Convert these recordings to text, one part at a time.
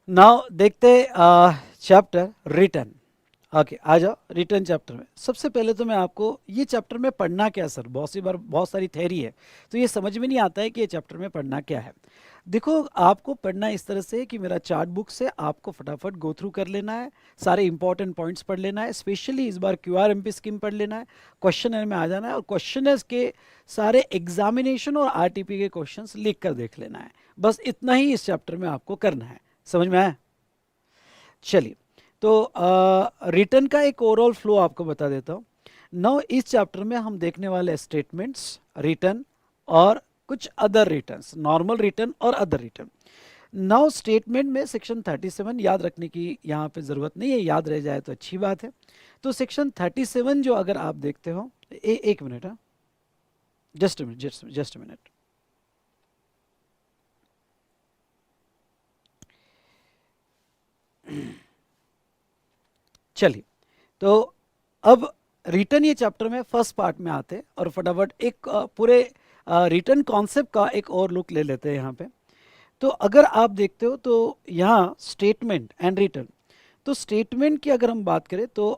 Now देखते chapter return. Okay, आ जाओ return chapter में। सबसे पहले तो मैं आपको ये चैप्टर में पढ़ना क्या है सर, बहुत सी बार बहुत सारी थ्योरी है तो ये समझ में नहीं आता है कि ये चैप्टर में पढ़ना क्या है। देखो, आपको पढ़ना इस तरह से है कि मेरा चार्ट बुक से आपको फटाफट गो थ्रू कर लेना है, सारे इंपॉर्टेंट पॉइंट्स पढ़ लेना है, स्पेशली इस बार क्यूआरएमपी स्कीम पढ़ लेना है, क्वेश्चन में आ जाना है और क्वेश्चन के सारे एग्जामिनेशन और आरटीपी के क्वेश्चंस लिख कर देख लेना है। बस इतना ही इस चैप्टर में आपको करना है। समझ में आया? चलिए, तो रिटर्न का एक ओवरऑल फ्लो आपको बता देता हूँ। नौ इस चैप्टर में हम देखने वाले स्टेटमेंट्स, रिटर्न और कुछ अदर रिटर्न्स, नॉर्मल रिटर्न और अदर रिटर्न। नाउ स्टेटमेंट में सेक्शन 37 याद रखने की यहाँ पे ज़रूरत नहीं है, याद रह जाए तो अच्छी बात है। तो सेक्शन 37 जो अगर आप देखते हो, एक मिनट, हाँ, जस्ट मिनट, जस्ट मिनट। चलिए, तो अब रिटर्न ये चैप्टर में फर्स्ट पार्ट में आते हैं और फटाफट एक पूरे रिटर्न कॉन्सेप्ट का एक और लुक ले लेते हैं यहाँ पे। तो अगर आप देखते हो तो यहाँ स्टेटमेंट एंड रिटर्न, तो स्टेटमेंट की अगर हम बात करें तो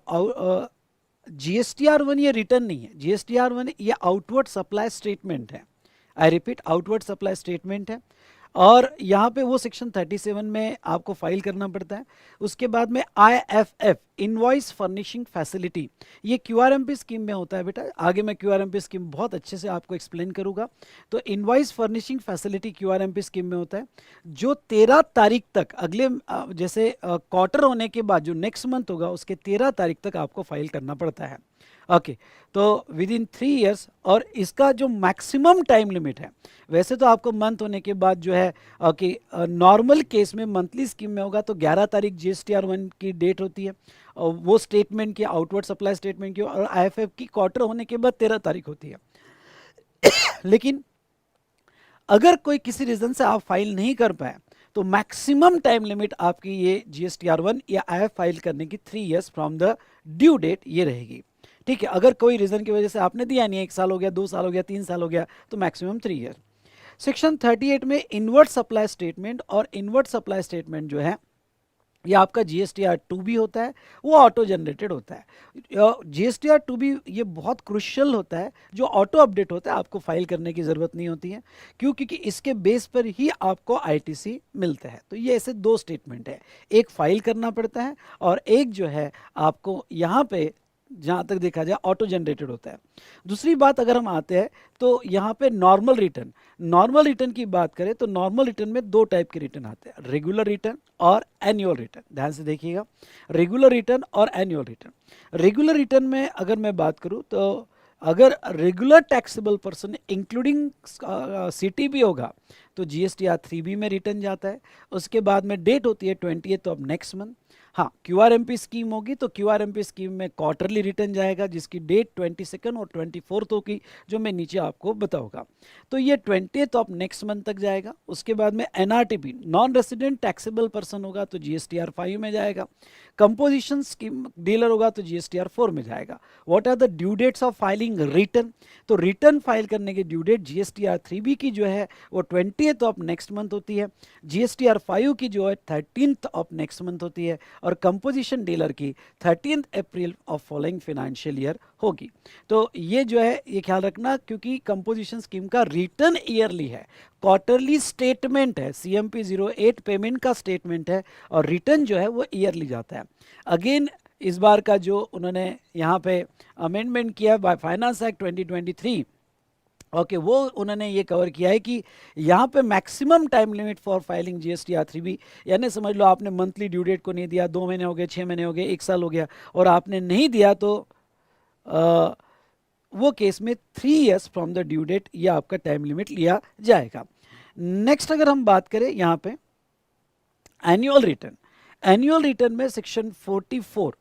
GSTR 1 ये रिटर्न नहीं है, GSTR 1 ये आउटवर्ड सप्लाई स्टेटमेंट है। I repeat, outward supply statement है। और यहाँ पे वो सेक्शन 37 में आपको फाइल करना पड़ता है। उसके बाद में IFF, इनवॉइस फर्निशिंग फैसिलिटी, ये QRMP स्कीम में होता है बेटा। आगे मैं QRMP स्कीम बहुत अच्छे से आपको एक्सप्लेन करूंगा। तो invoice furnishing facility QRMP scheme में होता है, जो 13 तारीख तक, अगले जैसे क्वार्टर होने के बाद जो नेक्स्ट मंथ होगा उसके 13 तारीख तक आपको फाइल करना पड़ता है। ओके, तो विद इन 3 ईयर्स। और इसका जो मैक्सिमम टाइम लिमिट है, वैसे तो आपको मंथ होने के बाद जो है कि नॉर्मल केस में मंथली स्कीम में होगा तो 11 तारीख GSTR 1 की डेट होती है, और वो स्टेटमेंट की, आउटवर्ड सप्लाई स्टेटमेंट की, और IFF की क्वार्टर होने के बाद 13 तारीख होती है। लेकिन अगर कोई किसी रीजन से आप फाइल नहीं कर पाए तो मैक्सिमम टाइम लिमिट आपकी ये GSTR 1 या IF फाइल करने की 3 years from the due date ये रहेगी। ठीक है, अगर कोई रीजन की वजह से आपने दिया नहीं, 1 साल हो गया, 2 साल हो गया, 3 साल हो गया, तो मैक्सिमम 3 ईयर। सेक्शन 38 में इनवर्ट सप्लाई स्टेटमेंट, और इनवर्ट सप्लाई स्टेटमेंट जो है ये आपका GSTR 2 भी होता है, वो ऑटो जनरेटेड होता है। GSTR 2 भी ये बहुत क्रुशियल होता है, जो ऑटो अपडेट होता है, आपको फाइल करने की ज़रूरत नहीं होती है। क्यों? क्योंकि इसके बेस पर ही आपको ITC मिलता है। तो ये ऐसे दो स्टेटमेंट है, एक फाइल करना पड़ता है और एक जो है आपको यहाँ पे जहाँ तक देखा जाए ऑटो जनरेटेड होता है। दूसरी बात अगर हम आते हैं तो यहाँ पे नॉर्मल रिटर्न, नॉर्मल रिटर्न की बात करें तो नॉर्मल रिटर्न में दो टाइप के रिटर्न आते हैं, रेगुलर रिटर्न और एनुअल रिटर्न। ध्यान से देखिएगा, रेगुलर रिटर्न और एनुअल रिटर्न। रेगुलर रिटर्न में अगर मैं बात करूं तो अगर regular taxable person including CTB होगा तो GSTR 3B में रिटर्न जाता है। उसके बाद में डेट होती है 20th ऑफ नेक्स्ट मंथ। हाँ, QRMP स्कीम होगी तो QRMP स्कीम में क्वार्टरली रिटर्न जाएगा, जिसकी डेट 22 और 24 होगी, जो मैं नीचे आपको बताऊंगा। तो ये 20th ऑफ नेक्स्ट मंथ तक जाएगा। उसके बाद में NRTP, non resident taxable person होगा तो GSTR 5 में जाएगा। कंपोजिशन स्कीम डीलर होगा तो GSTR 4 में जाएगा। What are the due dates of filing return? तो रिटर्न फाइल करने की ड्यू डेट GSTR 3B की जो है वो 20th ऑफ नेक्स्ट मंथ होती है, GSTR 5 की जो है 13th ऑफ नेक्स्ट मंथ होती है, और कंपोजिशन डीलर की 13th April of following financial year होगी। तो ये जो है ये ख्याल रखना, क्योंकि कंपोजिशन स्कीम का रिटर्न ईयरली है, क्वार्टरली स्टेटमेंट है, CMP 08 पेमेंट का स्टेटमेंट है, और रिटर्न जो है वो ईयरली जाता है। अगेन इस बार का जो उन्होंने यहाँ पे अमेंडमेंट किया बाय फाइनेंस एक्ट 2023, ओके, वो उन्होंने ये कवर किया है कि यहाँ पे maximum time limit for filing GSTR 3B, यानी समझ लो आपने मंथली ड्यू डेट को नहीं दिया, 2 महीने हो गए, 6 महीने हो गए, 1 साल हो गया, और आपने नहीं दिया तो आ, वो केस में 3 years from the due date ये आपका टाइम लिमिट लिया जाएगा। नेक्स्ट अगर हम बात करें यहाँ पे एनुअल रिटर्न, एनुअल रिटर्न में सेक्शन 44,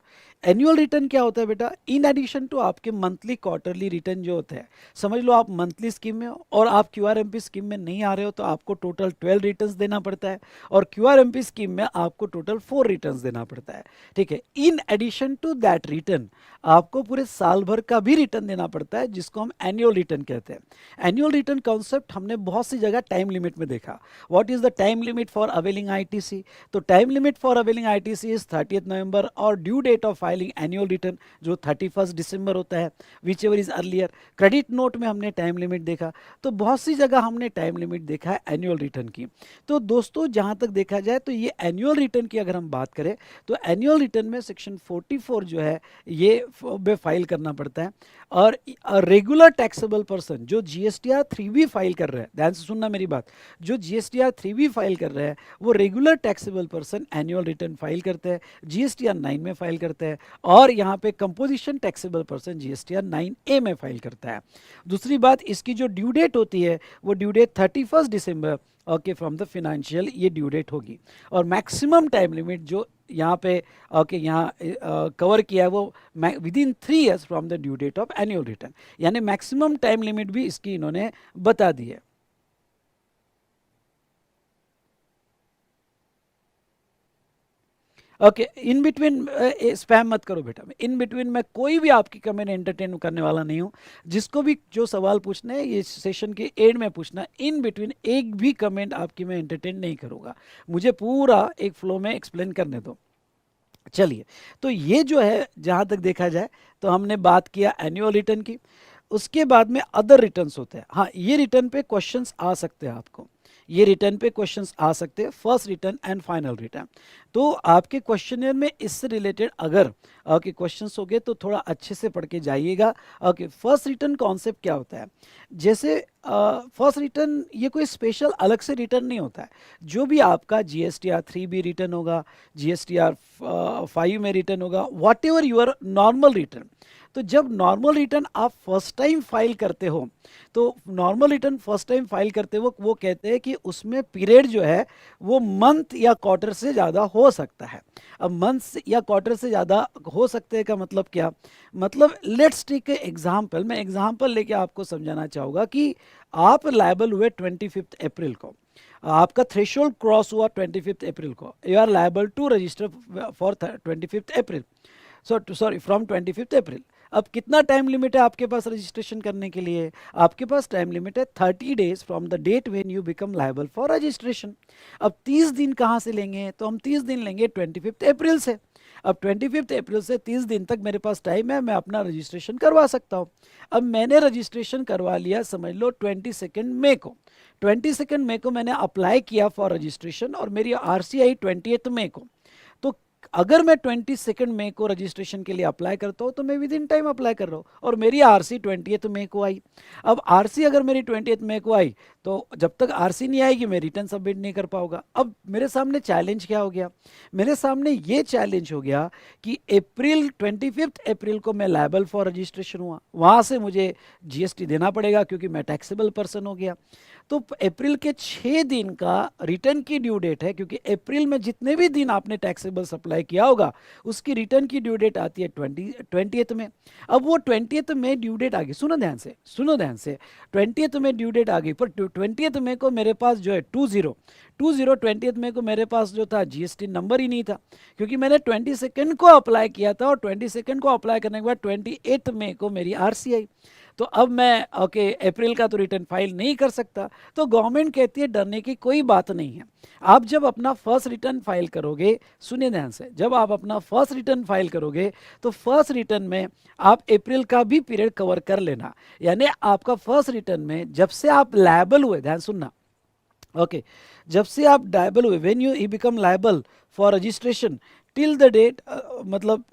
एनुअल रिटर्न क्या होता है बेटा, इन एडिशन टू आपके मंथली क्वार्टरली रिटर्न जो होते हैं, समझ लो आप मंथली स्कीम में हो और आप क्यूआरएमपी स्कीम में नहीं आ रहे हो तो आपको टोटल 12 रिटर्न्स देना पड़ता है, और क्यूआरएमपी स्कीम में आपको टोटल 4 रिटर्न्स देना पड़ता है, ठीक है। In addition to that return आपको पूरे साल भर का भी रिटर्न देना पड़ता है, जिसको हम एनुअल रिटर्न कहते हैं। एनुअल रिटर्न कॉन्सेप्ट हमने बहुत सी जगह टाइम लिमिट में देखा। What is the time limit for availing ITC? तो time limit for availing ITC is 30th November, और due date of filing annual return जो 31st दिसंबर होता है, whichever is earlier. Credit note में हमने time limit देखा, तो बहुत सी जगह हमने टाइम लिमिट देखा है एनुअल रिटर्न की। तो दोस्तों जहां तक देखा जाए तो ये एनुअल रिटर्न की अगर हम बात करें तो एनुअल रिटर्न में सेक्शन 44 जो है ये फाइल करना पड़ता है। और रेगुलर टैक्सेबल पर्सन जो जीएसटीआर 3B फाइल कर रहे हैं, ध्यान से सुनना मेरी बात, जो जीएसटीआर 3B फाइल कर रहे हैं वो regular taxable person annual return file करते हैं, जीएसटीआर 9 में फाइल करते हैं, और यहाँ पे composition taxable person GSTR 9A में फाइल करता है। दूसरी बात, इसकी जो ड्यू डेट होती है वो ड्यू डेट 31 दिसंबर ओके फ्रॉम द फिनेंशियल ये ड्यू डेट होगी। और मैक्सिमम टाइम लिमिट जो यहाँ पे ओके यहाँ कवर किया है वो within 3 years from the due date of annual return, यानी मैक्सिमम टाइम लिमिट भी इसकी इन्होंने बता दी है। ओके, इन बिटवीन स्पैम मत करो बेटा, मैं इन बिटवीन में कोई भी आपकी कमेंट एंटरटेन करने वाला नहीं हूँ। जिसको भी जो सवाल पूछना है ये सेशन के एंड में पूछना, इन बिटवीन एक भी कमेंट आपकी मैं एंटरटेन नहीं करूँगा, मुझे पूरा एक फ्लो में एक्सप्लेन करने दो। चलिए, तो ये जो है जहाँ तक देखा जाए तो हमने बात किया एनुअल रिटर्न की। उसके बाद में अदर रिटर्न्स होते हैं। हाँ, ये रिटर्न पे क्वेश्चंस आ सकते हैं आपको, ये रिटर्न पे क्वेश्चंस आ सकते हैं, first return and final return. तो आपके क्वेश्चनर में इससे रिलेटेड अगर आपके क्वेश्चंस हो गए तो थोड़ा अच्छे से पढ़ के जाइएगा। ओके, फर्स्ट रिटर्न कॉन्सेप्ट क्या होता है? जैसे फर्स्ट रिटर्न ये कोई स्पेशल अलग से रिटर्न नहीं होता है। जो भी आपका जीएसटीआर 3B रिटर्न होगा, जीएसटीआर 5 में रिटर्न होगा, whatever your normal return, तो जब नॉर्मल रिटर्न आप फर्स्ट टाइम फाइल करते हो तो normal return first time file करते हो वो कहते हैं कि उसमें पीरियड जो है वो मंथ या क्वार्टर से ज़्यादा हो सकता है। अब मंथ या क्वार्टर से ज़्यादा हो सकते हैं का मतलब क्या? मतलब लेट्स टेक ए एग्जाम्पल, मैं एग्जाम्पल लेके आपको समझाना चाहूँगा कि आप लायबल हुए 25 अप्रैल को, आपका थ्रेशोल्ड क्रॉस हुआ 25 अप्रैल को, you are liable to register for 25 April, sorry from 25 April. अब कितना टाइम लिमिट है आपके पास रजिस्ट्रेशन करने के लिए? आपके पास टाइम लिमिट है 30 days from the date when you become liable for registration. अब 30 दिन कहाँ से लेंगे? तो हम 30 दिन लेंगे 25 अप्रैल से। अब 25 अप्रैल से 30 दिन तक मेरे पास टाइम है, मैं अपना रजिस्ट्रेशन करवा सकता हूँ। अब मैंने रजिस्ट्रेशन करवा लिया समझ लो 22 मई को, 22 मई को मैंने अप्लाई किया फॉर रजिस्ट्रेशन और मेरी आरसी आई 28 मई को। तो अगर मैं 22 मई को रजिस्ट्रेशन के लिए अप्लाई करता हूँ तो मैं विद इन टाइम अप्लाई कर रहा हूँ और मेरी आरसी 28 मई को आई। अब आरसी अगर मेरी 28 मई को आई तो जब तक आरसी नहीं आएगी मैं रिटर्न सबमिट नहीं कर पाऊंगा। अब मेरे सामने चैलेंज क्या हो गया? मेरे सामने ये चैलेंज हो गया कि 25 अप्रैल को मैं लायबल फॉर रजिस्ट्रेशन हुआ, वहाँ से मुझे जीएसटी देना पड़ेगा क्योंकि मैं टैक्सेबल पर्सन हो गया। तो अप्रैल के 6 दिन का रिटर्न की ड्यू डेट है, क्योंकि अप्रैल में जितने भी दिन आपने टैक्सेबल सप्लाई किया होगा उसकी रिटर्न की ड्यू डेट आती है 20th में। अब वो 20th में ड्यू डेट आ गई, सुनो ध्यान से, सुनो ध्यान से, 20th में ड्यू डेट आ गई, पर 20th में को मेरे पास जो है 20 में को मेरे पास जो था जीएसटी नंबर ही नहीं था, क्योंकि मैंने 22 को अप्लाई किया था और 22 को अप्लाई करने के बाद 28 मई को मेरी आरसी आई। तो अब मैं ओके अप्रैल का तो रिटर्न फाइल नहीं कर सकता। तो गवर्नमेंट कहती है डरने की कोई बात नहीं है। आप जब अपना फर्स्ट रिटर्न फाइल करोगे, सुनिए ध्यान से, जब आप अपना फर्स्ट रिटर्न फाइल करोगे तो फर्स्ट रिटर्न में आप अप्रैल का भी पीरियड कवर कर लेना। यानी आपका फर्स्ट रिटर्न में जब से आप लायबल हुए, ध्यान सुनना, ओके, जब से आप लायबल हुए, when you become liable for registration till the date, मतलब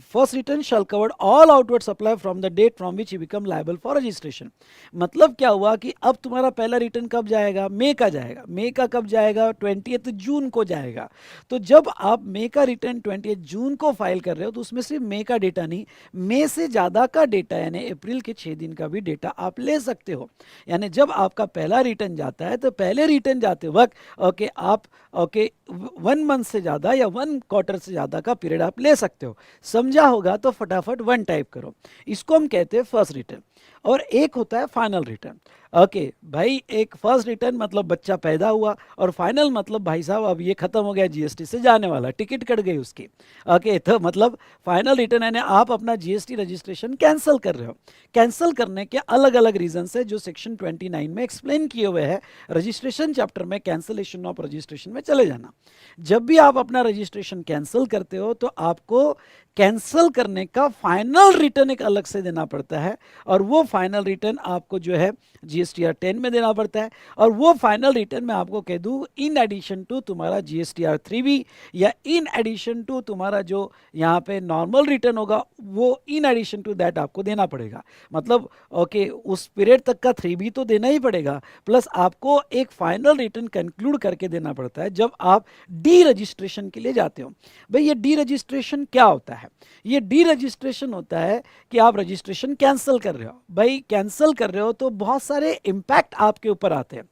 first return shall covered all outward supply from the date from which you become liable for registration. मतलब क्या हुआ कि अब तुम्हारा पहला रिटर्न कब जाएगा? मई का जाएगा। मई का कब जाएगा? 20 जून को जाएगा। तो जब आप मई का रिटर्न 20 जून को फाइल कर रहे हो तो उसमें सिर्फ मई का डेटा नहीं, मई से ज़्यादा का डेटा यानी अप्रैल के 6 दिन का भी डेटा आप ले सकते हो। यानी जब आपका पहला रिटर्न जाता है तो पहले रिटर्न जाते वक्त ओके आप ओके 1 मंथ से ज़्यादा या 1 क्वार्टर से ज़्यादा का पीरियड आप ले सकते हो। समझा होगा तो फटाफट 1 टाइप करो। इसको हम कहते हैं फर्स्ट रिटर्न, और एक होता है फाइनल रिटर्न। ओके भाई, एक फर्स्ट रिटर्न मतलब बच्चा पैदा हुआ, और फाइनल मतलब भाई साहब अब ये खत्म हो गया, जीएसटी से जाने वाला, टिकट कट गई उसकी। ओके, तो मतलब फाइनल रिटर्न यानी आप अपना जीएसटी रजिस्ट्रेशन कैंसिल कर रहे हो। कैंसिल करने के अलग अलग रीजन है जो सेक्शन 29 में एक्सप्लेन किए हुए हैं। रजिस्ट्रेशन चैप्टर में कैंसिलेशन ऑफ रजिस्ट्रेशन में चले जाना। जब भी आप अपना रजिस्ट्रेशन कैंसिल करते हो तो आपको कैंसिल करने का फाइनल रिटर्न एक अलग से देना पड़ता है, और वो फाइनल रिटर्न आपको जो है जीएसटीआर 10 में देना पड़ता है। और वो फाइनल रिटर्न मैं आपको कह दूं, इन एडिशन टू तुम्हारा जीएसटीआर 3B, या इन एडिशन टू तुम्हारा जो यहाँ पे नॉर्मल रिटर्न होगा, वो इन एडिशन टू दैट आपको देना पड़ेगा। मतलब ओके, उस पीरियड तक का 3B तो देना ही पड़ेगा, प्लस आपको एक फाइनल रिटर्न कंक्लूड करके देना पड़ता है जब आप डी रजिस्ट्रेशन के लिए जाते हो। भाई ये डी रजिस्ट्रेशन क्या होता है? ये डी रजिस्ट्रेशन होता है कि आप रजिस्ट्रेशन कैंसिल कर रहे हो। भाई कैंसिल कर रहे हो तो बहुत सारे इंपैक्ट आपके ऊपर आते हैं।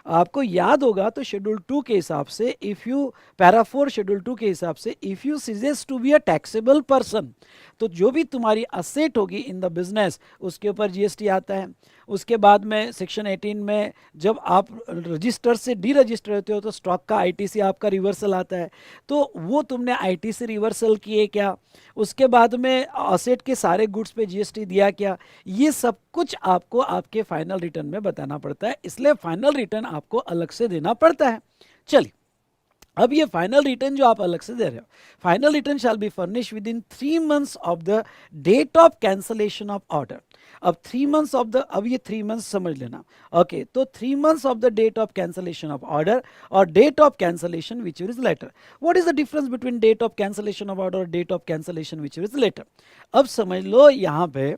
आपको याद होगा तो शेड्यूल 2 के हिसाब से, इफ यू पैरा 4 शेड्यूल 2 के हिसाब से, if you ceases to be a taxable person, तो जो भी तुम्हारी असेट होगी इन द बिजनेस उसके ऊपर जीएसटी आता है। उसके बाद में सेक्शन 18 में जब आप रजिस्टर से डी रजिस्टर होते हो तो स्टॉक का आईटीसी आपका रिवर्सल आता है, तो वो तुमने आईटीसी रिवर्सल किए क्या, उसके बाद में असेट के सारे गुड्स पे जीएसटी दिया क्या, ये सब कुछ आपको आपके फाइनल रिटर्न में बताना पड़ता है। इसलिए फाइनल रिटर्न आपको अलग से देना पड़ता है। चलिए, अब ये फाइनल रिटर्न जो आप अलग से दे रहे हो, final return shall be furnish within 3 months of the date of cancellation of order. अब 3 months ऑफ द, अब ये 3 months समझ लेना। ओके, तो 3 months of the date of cancellation of order और date of cancellation which is later. What is the difference between date of cancellation of order और date of cancellation which is later? अब समझ लो, यहाँ पे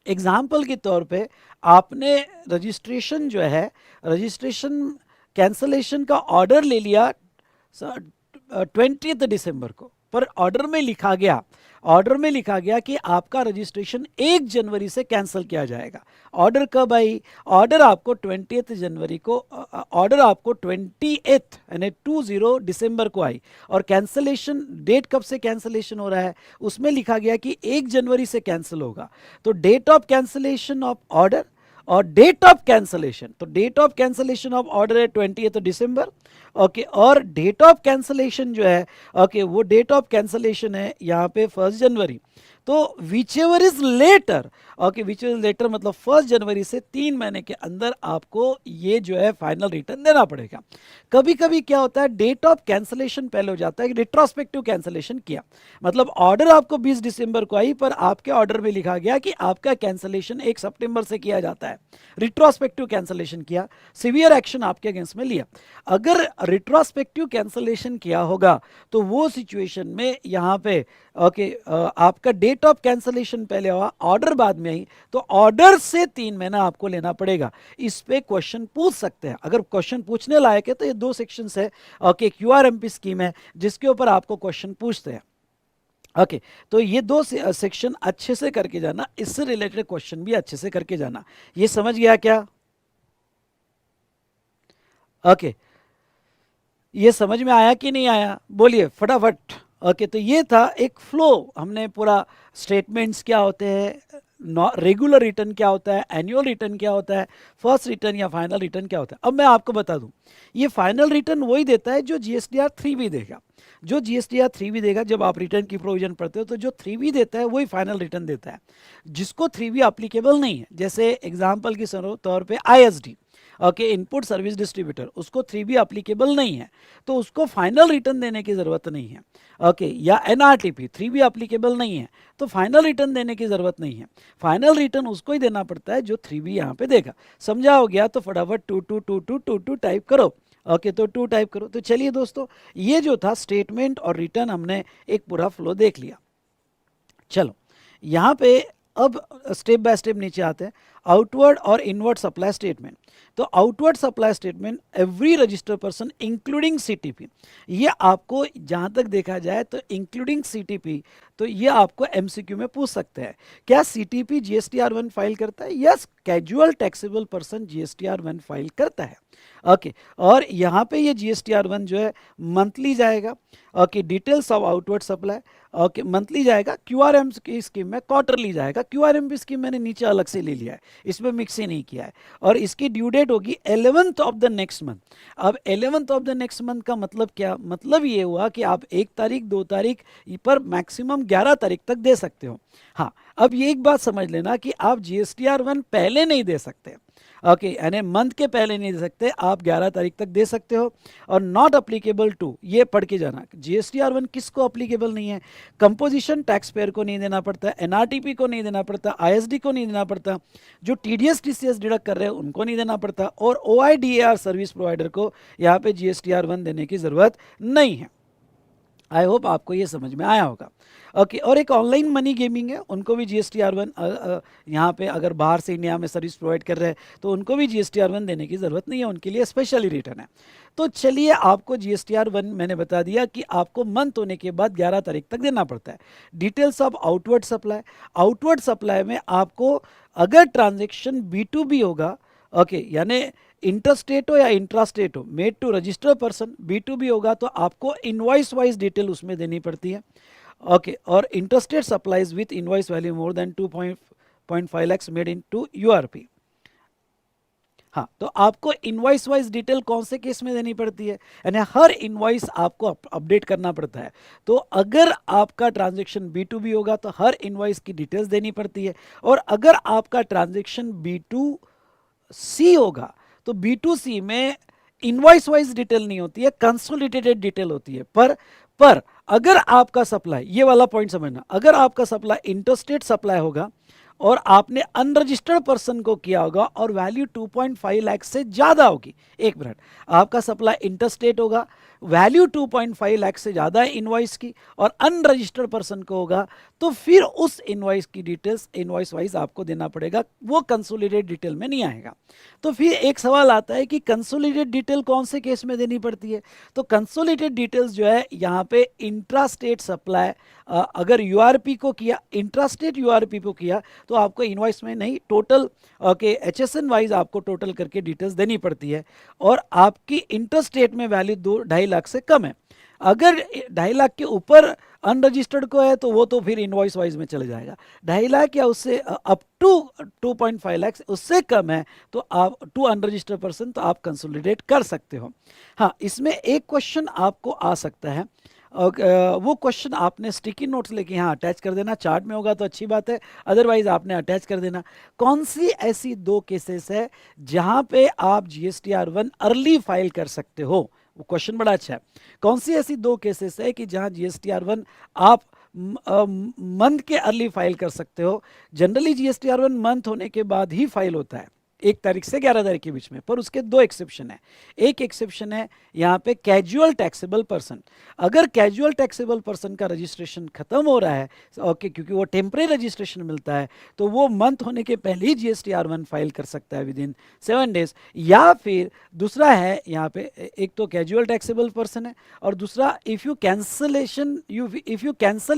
example के तौर पे आपने रजिस्ट्रेशन जो है, रजिस्ट्रेशन कैंसलेशन का ऑर्डर ले लिया 20 दिसंबर को, पर ऑर्डर में लिखा गया कि आपका रजिस्ट्रेशन 1 जनवरी से कैंसिल किया जाएगा। ऑर्डर कब आई? ऑर्डर आपको 20 जनवरी को, ऑर्डर आपको 28 यानी 20 दिसंबर को आई, और कैंसलेशन डेट कब से कैंसलेशन हो रहा है उसमें लिखा गया कि 1 जनवरी से कैंसिल होगा। तो date of cancellation of order और डेट ऑफ कैंसलेशन, तो date of cancellation of order है 20 दिसंबर। ओके, और डेट ऑफ कैंसलेशन जो है, ओके, वो डेट ऑफ कैंसलेशन है यहाँ पे 1 जनवरी। तो whichever is later, okay, whichever is later मतलब 1 जनवरी से 3 महीने के अंदर आपको ये जो है फाइनल रिटर्न देना पड़ेगा। कभी कभी क्या होता है, डेट ऑफ कैंसलेशन पहले हो जाता है, रिट्रोस्पेक्टिव कैंसलेशन किया, मतलब ऑर्डर आपको 20 दिसंबर को आई, पर आपके ऑर्डर में लिखा गया कि आपका कैंसलेशन 1 सितंबर से किया जाता है। रिट्रोस्पेक्टिव कैंसलेशन किया, सिवियर एक्शन आपके अगेंस्ट में लिया। अगर रिट्रोस्पेक्टिव कैंसलेशन किया होगा तो वो सिचुएशन में यहाँ पे ओके, आपका डेट ऑफ कैंसलेशन पहले हुआ, ऑर्डर बाद में आई, तो ऑर्डर से 3 महीना आपको लेना पड़ेगा। इस पे क्वेश्चन पूछ सकते हैं, अगर क्वेश्चन पूछने लायक है तो ये 2 सेक्शंस है। ओके, क्यूआरएमपी स्कीम है जिसके ऊपर आपको क्वेश्चन पूछते हैं। ओके, तो ये 2 सेक्शन अच्छे से करके जाना, इससे रिलेटेड क्वेश्चन भी अच्छे से करके जाना। ये समझ गया क्या? ओके, ये समझ में आया कि नहीं आया? बोलिए फटाफट। ओके, तो ये था एक फ्लो, हमने पूरा स्टेटमेंट्स क्या होते हैं, रेगुलर रिटर्न क्या होता है, एनुअल रिटर्न क्या होता है, फर्स्ट रिटर्न या फाइनल रिटर्न क्या होता है। अब मैं आपको बता दूं, ये फाइनल रिटर्न वही देता है जो जीएसटीआर 3B देगा। जो जीएसटीआर 3B देगा, जब आप रिटर्न की प्रोविजन पढ़ते हो तो जो 3B देता है वही फाइनल रिटर्न देता है। जिसको 3B अप्लीकेबल नहीं है, जैसे एग्जाम्पल के तौर पर ISD, okay, input service distributor, उसको 3B अप्लीकेबल नहीं है तो उसको फाइनल रिटर्न देने की जरूरत नहीं है। ओके, या NRTP 3B अप्लीकेबल नहीं है तो फाइनल रिटर्न देने की जरूरत नहीं है। फाइनल रिटर्न उसको ही देना पड़ता है जो 3B यहाँ पे देगा। समझा हो गया? तो फटाफट 222222 टाइप करो। ओके, तो 2 टाइप करो। तो चलिए दोस्तों, ये जो था स्टेटमेंट और रिटर्न, हमने एक पूरा फ्लो देख लिया। चलो यहाँ पे अब स्टेप बाय स्टेप नीचे आते हैं। आउटवर्ड और इनवर्ड सप्लाई स्टेटमेंट। तो outward supply statement every registered person including CTP, ये आपको जहां तक देखा जाए तो इंक्लूडिंग सीटीपी, तो ये आपको एमसीक्यू में पूछ सकते हैं, क्या सीटीपी जीएसटीआर1 फाइल करता है? Yes, casual taxable person GSTR one file करता है। ओके, और यहाँ पे ये जीएसटीआर1 जो है मंथली जाएगा। Okay, details of outward supply, okay monthly जाएगा। क्यूआरएम की स्कीम में क्वार्टरली जाएगा। क्यूआरएम की स्कीम मैंने नीचे अलग से ले लिया है, इसमें मिक्स ही नहीं किया है। और इसकी ड्यू डेट होगी 11th of the next month. अब 11th of the next month का मतलब क्या? मतलब ये हुआ कि आप 1 तारीख 2 तारीख पर मैक्सिमम 11 तारीख तक दे सकते हो। हाँ, अब ये एक बात समझ लेना कि आप जीएसटीआर1 पहले नहीं दे सकते। ओके, यानी मंथ के पहले नहीं दे सकते, आप 11 तारीख तक दे सकते हो। और नॉट अप्लीकेबल टू, ये पढ़ के जाना, जीएसटीआर1 किसको अप्लीकेबल नहीं है? कंपोजिशन टैक्स पेयर को नहीं देना पड़ता, एनआरटीपी को नहीं देना पड़ता, आईएसडी को नहीं देना पड़ता, जो टीडीएस टीसीएस डिडक्ट कर रहे हैं उनको नहीं देना पड़ता, और ओआईडीएआर सर्विस प्रोवाइडर को यहाँ पे जीएसटीआर1 देने की जरूरत नहीं है। आई होप आपको ये समझ में आया होगा। ओके, और एक ऑनलाइन मनी गेमिंग है, उनको भी जीएसटीआर1 यहाँ पे अगर बाहर से इंडिया में सर्विस प्रोवाइड कर रहे हैं तो उनको भी जीएसटीआर1 देने की ज़रूरत नहीं है, उनके लिए स्पेशली रिटर्न है। तो चलिए, आपको जीएसटीआर1 मैंने बता दिया कि आपको मंथ होने के बाद 11 तारीख तक देना पड़ता है। Details of outward supply, outward supply में आपको अगर ट्रांजेक्शन B2B होगा, ओके यानी इंटरस्टेट हो या इंट्रास्टेट हो, made to registered person, B2B होगा तो आपको इनवॉइस वाइज डिटेल उसमें देनी पड़ती है। ओके, और interstate supplies with invoice value more than 2.5 lakhs made in to URP. हाँ, तो आपको इनवॉइस वाइज डिटेल कौन से केस में देनी पड़ती है? यानी हर इनवॉइस आपको अपडेट करना पड़ता है। तो अगर आपका ट्रांजैक्शन B2B होगा तो हर इनवॉइस की डिटेल्स देनी पड़ती है, और अगर आपका ट्रांजैक्शन B2C होगा तो B2C में इनवॉइस वाइज डिटेल नहीं होती है, कंसोलिडेटेड डिटेल होती है। पर अगर आपका सप्लाई, ये वाला पॉइंट समझना, अगर आपका सप्लाई इंटरस्टेट सप्लाई होगा और आपने अनरजिस्टर्ड पर्सन को किया होगा और वैल्यू 2.5 लाख से ज्यादा होगी, एक मिनट, आपका सप्लाई इंटरस्टेट होगा, वैल्यू 2.5 लाख से ज्यादा है इनवॉइस की, और अनरजिस्टर्ड पर्सन को होगा, तो फिर उस इनवॉइस की डिटेल्स इनवॉइस वाइज आपको देना पड़ेगा, वो कंसोलिडेटेड डिटेल में नहीं आएगा। तो फिर एक सवाल आता है कि कंसोलिडेटेड डिटेल कौन से केस में देनी पड़ती है? तो कंसोलिडेटेड डिटेल्स जो है यहाँ पे इंट्रास्टेट सप्लाई, अगर यूआरपी को किया, इंट्रास्टेट यूआरपी को किया, तो आपको इनवॉइस में नहीं, टोटल ओके एचएसएन वाइज आपको टोटल करके डिटेल्स देनी पड़ती है। और आपकी इंटरस्टेट में वैल्यू 2.5 लाख से कम है, अगर 2.5 लाख के ऊपर अनरजिस्टर्ड को है तो वो तो फिर इनवॉइस वाइज में चले जाएगा। 2.5 लाख या उससे अप टू 2.5 लाख, उससे कम है तो आप टू अनरजिस्टर्ड पर्सन, तो आप कंसोलिडेट कर सकते हो। हाँ, इसमें एक क्वेश्चन आपको आ सकता है, वो क्वेश्चन आपने स्टिकी नोट्स लेके यहाँ अटैच कर देना, चार्ट में होगा तो अच्छी बात है, अदरवाइज आपने अटैच कर देना। कौन सी ऐसी 2 केसेस है जहां पे आप जीएसटीआर1 अर्ली फाइल कर सकते हो? वो क्वेश्चन बड़ा अच्छा है। कौन सी ऐसी 2 केसेस है कि जहां जीएसटीआर1 आप मंथ के अर्ली फाइल कर सकते हो? जनरली जीएसटीआर1 मंथ होने के बाद ही फाइल होता है, 1 तारीख से 11 तारीख के बीच में, पर उसके 2 एक्सेप्शन है। एक एक्सेप्शन है यहाँ पे कैजुअल टैक्सेबल पर्सन, अगर कैजुअल टैक्सेबल पर्सन का रजिस्ट्रेशन खत्म हो रहा है, ओके, क्योंकि वो टेम्परेरी रजिस्ट्रेशन मिलता है, तो वो मंथ होने के पहले ही जीएसटीआर1 फाइल कर सकता है विद इन 7 डेज। या फिर दूसरा है यहाँ पे, एक तो कैजुअल टैक्सेबल पर्सन है, और दूसरा if you cancel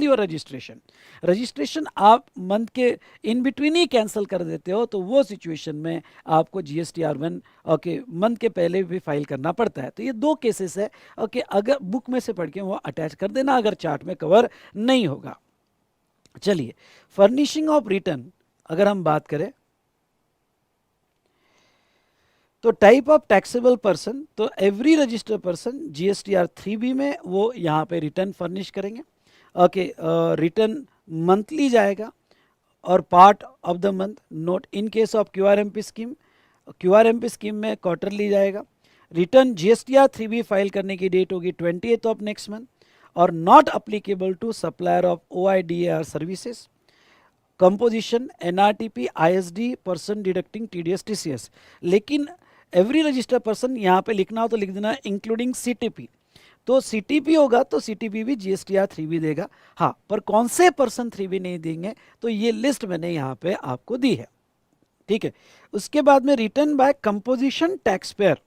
your registration आप मंथ के इन बिटवीन ही कैंसिल कर देते हो, तो वो सिचुएशन में आपको जीएसटीआर1 ओके मंथ के पहले भी फाइल करना पड़ता है। तो ये 2 केसेस है, ओके, अगर बुक में से पढ़ के वो अटैच कर देना अगर चार्ट में कवर नहीं होगा। चलिए, फर्निशिंग ऑफ रिटर्न अगर हम बात करें तो टाइप ऑफ टैक्सेबल पर्सन, तो एवरी रजिस्टर्ड पर्सन जीएसटीआर3B में वो यहाँ पे रिटर्न फर्निश करेंगे। ओके, रिटर्न मंथली जाएगा और part of the month, note in case of QRMP scheme में क्वार्टरली जाएगा। रिटर्न जीएसटीआर3B फाइल करने की डेट होगी 20th ऑफ नेक्स्ट मंथ, और not applicable to supplier of OIDAR services, composition NRTP ISD person deducting TDS TCS. लेकिन every registered person यहाँ पे लिखना हो तो लिख देना इंक्लूडिंग सीटीपी, तो सीटीपी होगा तो सीटीपी भी जीएसटीआर3B देगा। हाँ, पर कौन से पर्सन 3B नहीं देंगे, तो ये लिस्ट मैंने यहाँ पे आपको दी है। ठीक है। उसके बाद में return by composition tax payer.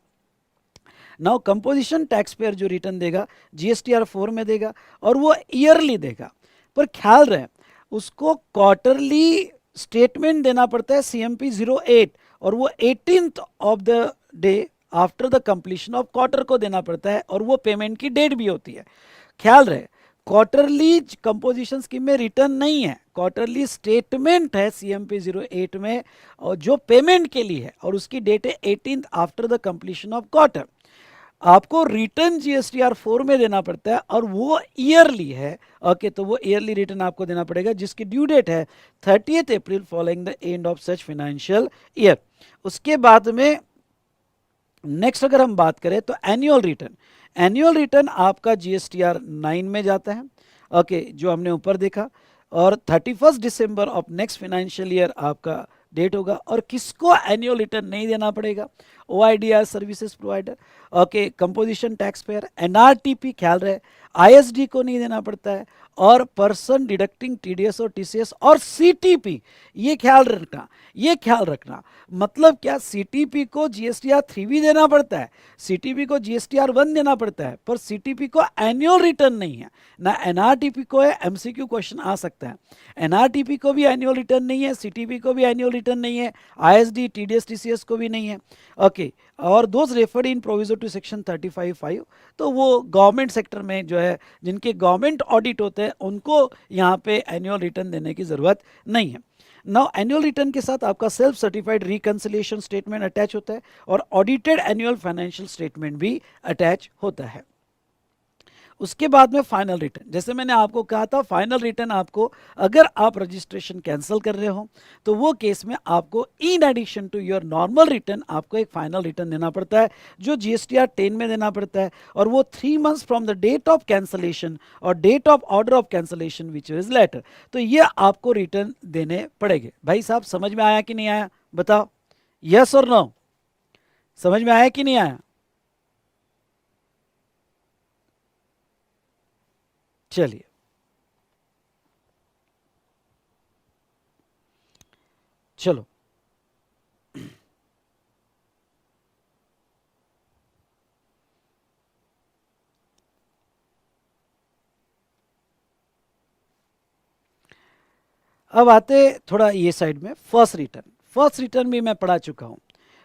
Now composition tax payer जो रिटर्न देगा जीएसटीआर 4 में देगा और वो ईयरली देगा, पर ख्याल रहे उसको क्वार्टरली स्टेटमेंट देना पड़ता है सीएमपी 08 और वो 18th of the day after the completion of quarter को देना पड़ता है और वो पेमेंट की डेट भी होती है। ख्याल रहे क्वार्टरली कंपोजिशन स्कीम में रिटर्न नहीं है, क्वार्टरली स्टेटमेंट है सीएमपी 08 में और जो पेमेंट के लिए है और उसकी डेट है 18th after the completion of quarter. आपको रिटर्न जीएसटीआर 4 में देना पड़ता है और वो ईयरली है। ओके, तो वो ईयरली रिटर्न आपको देना पड़ेगा जिसकी ड्यू डेट है 30th April following the end of such financial year. उसके बाद में नेक्स्ट अगर हम बात करें तो एनुअल रिटर्न, एनुअल रिटर्न आपका जीएसटीआर 9 में जाता है। ओके, जो हमने ऊपर देखा, और 31 December of next financial year आपका डेट होगा। और किसको एनुअल रिटर्न नहीं देना पड़ेगा? OIDR services provider, okay, composition tax payer, NRTP, ख्याल रहे आईएसडी को नहीं देना पड़ता है, और पर्सन डिडक्टिंग टीडीएस और टीसीएस और सीटीपी। ये ख्याल रखना, ये ख्याल रखना, मतलब क्या, सीटीपी को जीएसटीआर 3 भी देना पड़ता है, सीटीपी को जीएसटीआर 1 देना पड़ता है, पर सीटीपी को एनुअल रिटर्न नहीं है ना, एनआरटीपी को है। एमसीक्यू क्वेश्चन आ सकता है, एनआरटीपी को भी एनुअल रिटर्न नहीं है, सीटीपी को भी एनुअल रिटर्न नहीं है, आईएसडी टीडीएस टीसीएस को भी नहीं है। ओके, और those referred in proviso to section 35(5), तो वो गवर्नमेंट सेक्टर में जो है जिनके गवर्नमेंट ऑडिट होते हैं उनको यहाँ पे एनुअल रिटर्न देने की ज़रूरत नहीं है। नाउ एनुअल रिटर्न के साथ आपका self certified reconciliation statement attach होता है और ऑडिटेड एनुअल फाइनेंशियल स्टेटमेंट भी अटैच होता है। उसके बाद में फाइनल रिटर्न, जैसे मैंने आपको कहा था फाइनल रिटर्न आपको, अगर आप रजिस्ट्रेशन कैंसिल कर रहे हो तो वो केस में आपको in addition to your normal return आपको एक फाइनल रिटर्न देना पड़ता है जो जीएसटीआर 10 में देना पड़ता है, और वो 3 months from the date of cancellation और date of order of cancellation which is later. तो ये आपको रिटर्न देने पड़ेंगे। भाई साहब समझ में आया कि नहीं आया? बताओ, यस और नो? समझ में आया कि नहीं आया? चलिए, चलो अब आते थोड़ा ये साइड में फर्स्ट रिटर्न। फर्स्ट रिटर्न भी मैं पढ़ा चुका हूं।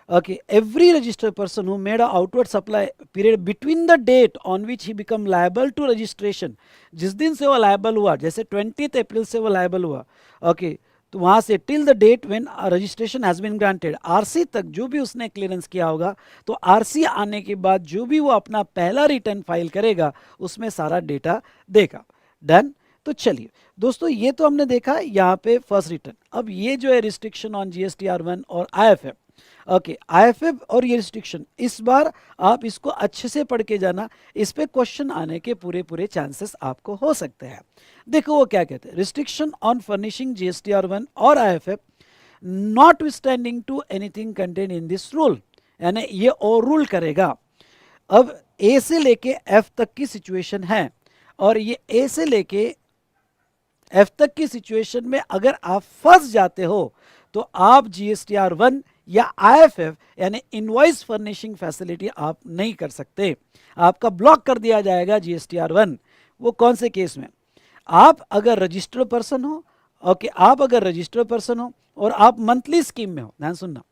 Okay, every registered person who made a outward supply period between the date on which he become liable to registration, जिस दिन से वो लायबल हुआ, जैसे 20 अप्रैल से वो लायबल हुआ, ओके, तो वहां से till the date when registration has been granted, RC तक जो भी उसने क्लियरेंस किया होगा, तो आरसी आने के बाद जो भी वो अपना पहला रिटर्न फाइल करेगा उसमें सारा डेटा देगा। डन? तो चलिए दोस्तों, ये तो हमने देखा यहाँ पे फर्स्ट रिटर्न। अब ये जो है रिस्ट्रिक्शन ऑन जीएसटीआर 1 और आईएफएफ, ओके, आईएफएफ और ये रिस्ट्रिक्शन, इस बार आप इसको अच्छे से पढ़ के जाना, इस पे क्वेश्चन आने के पूरे पूरे चांसेस आपको हो सकते हैं। देखो वो क्या कहते हैं, रिस्ट्रिक्शन ऑन फर्निशिंग जीएसटीआर 1 और IFF notwithstanding to anything contain in this rule, यानी ये और रूल करेगा। अब ए से लेके एफ तक की सिचुएशन है, और ये ए से लेके एफ तक की सिचुएशन में अगर आप फंस जाते हो तो आप जीएसटीआर 1 या आईएफएफ यानी इनवॉइस फर्निशिंग फैसिलिटी आप नहीं कर सकते, आपका ब्लॉक कर दिया जाएगा जीएसटीआर 1। वो कौन से केस में? आप अगर रजिस्टर्ड पर्सन हो, ओके, आप अगर रजिस्टर्ड पर्सन हो और आप मंथली स्कीम में हो, ध्यान सुनना,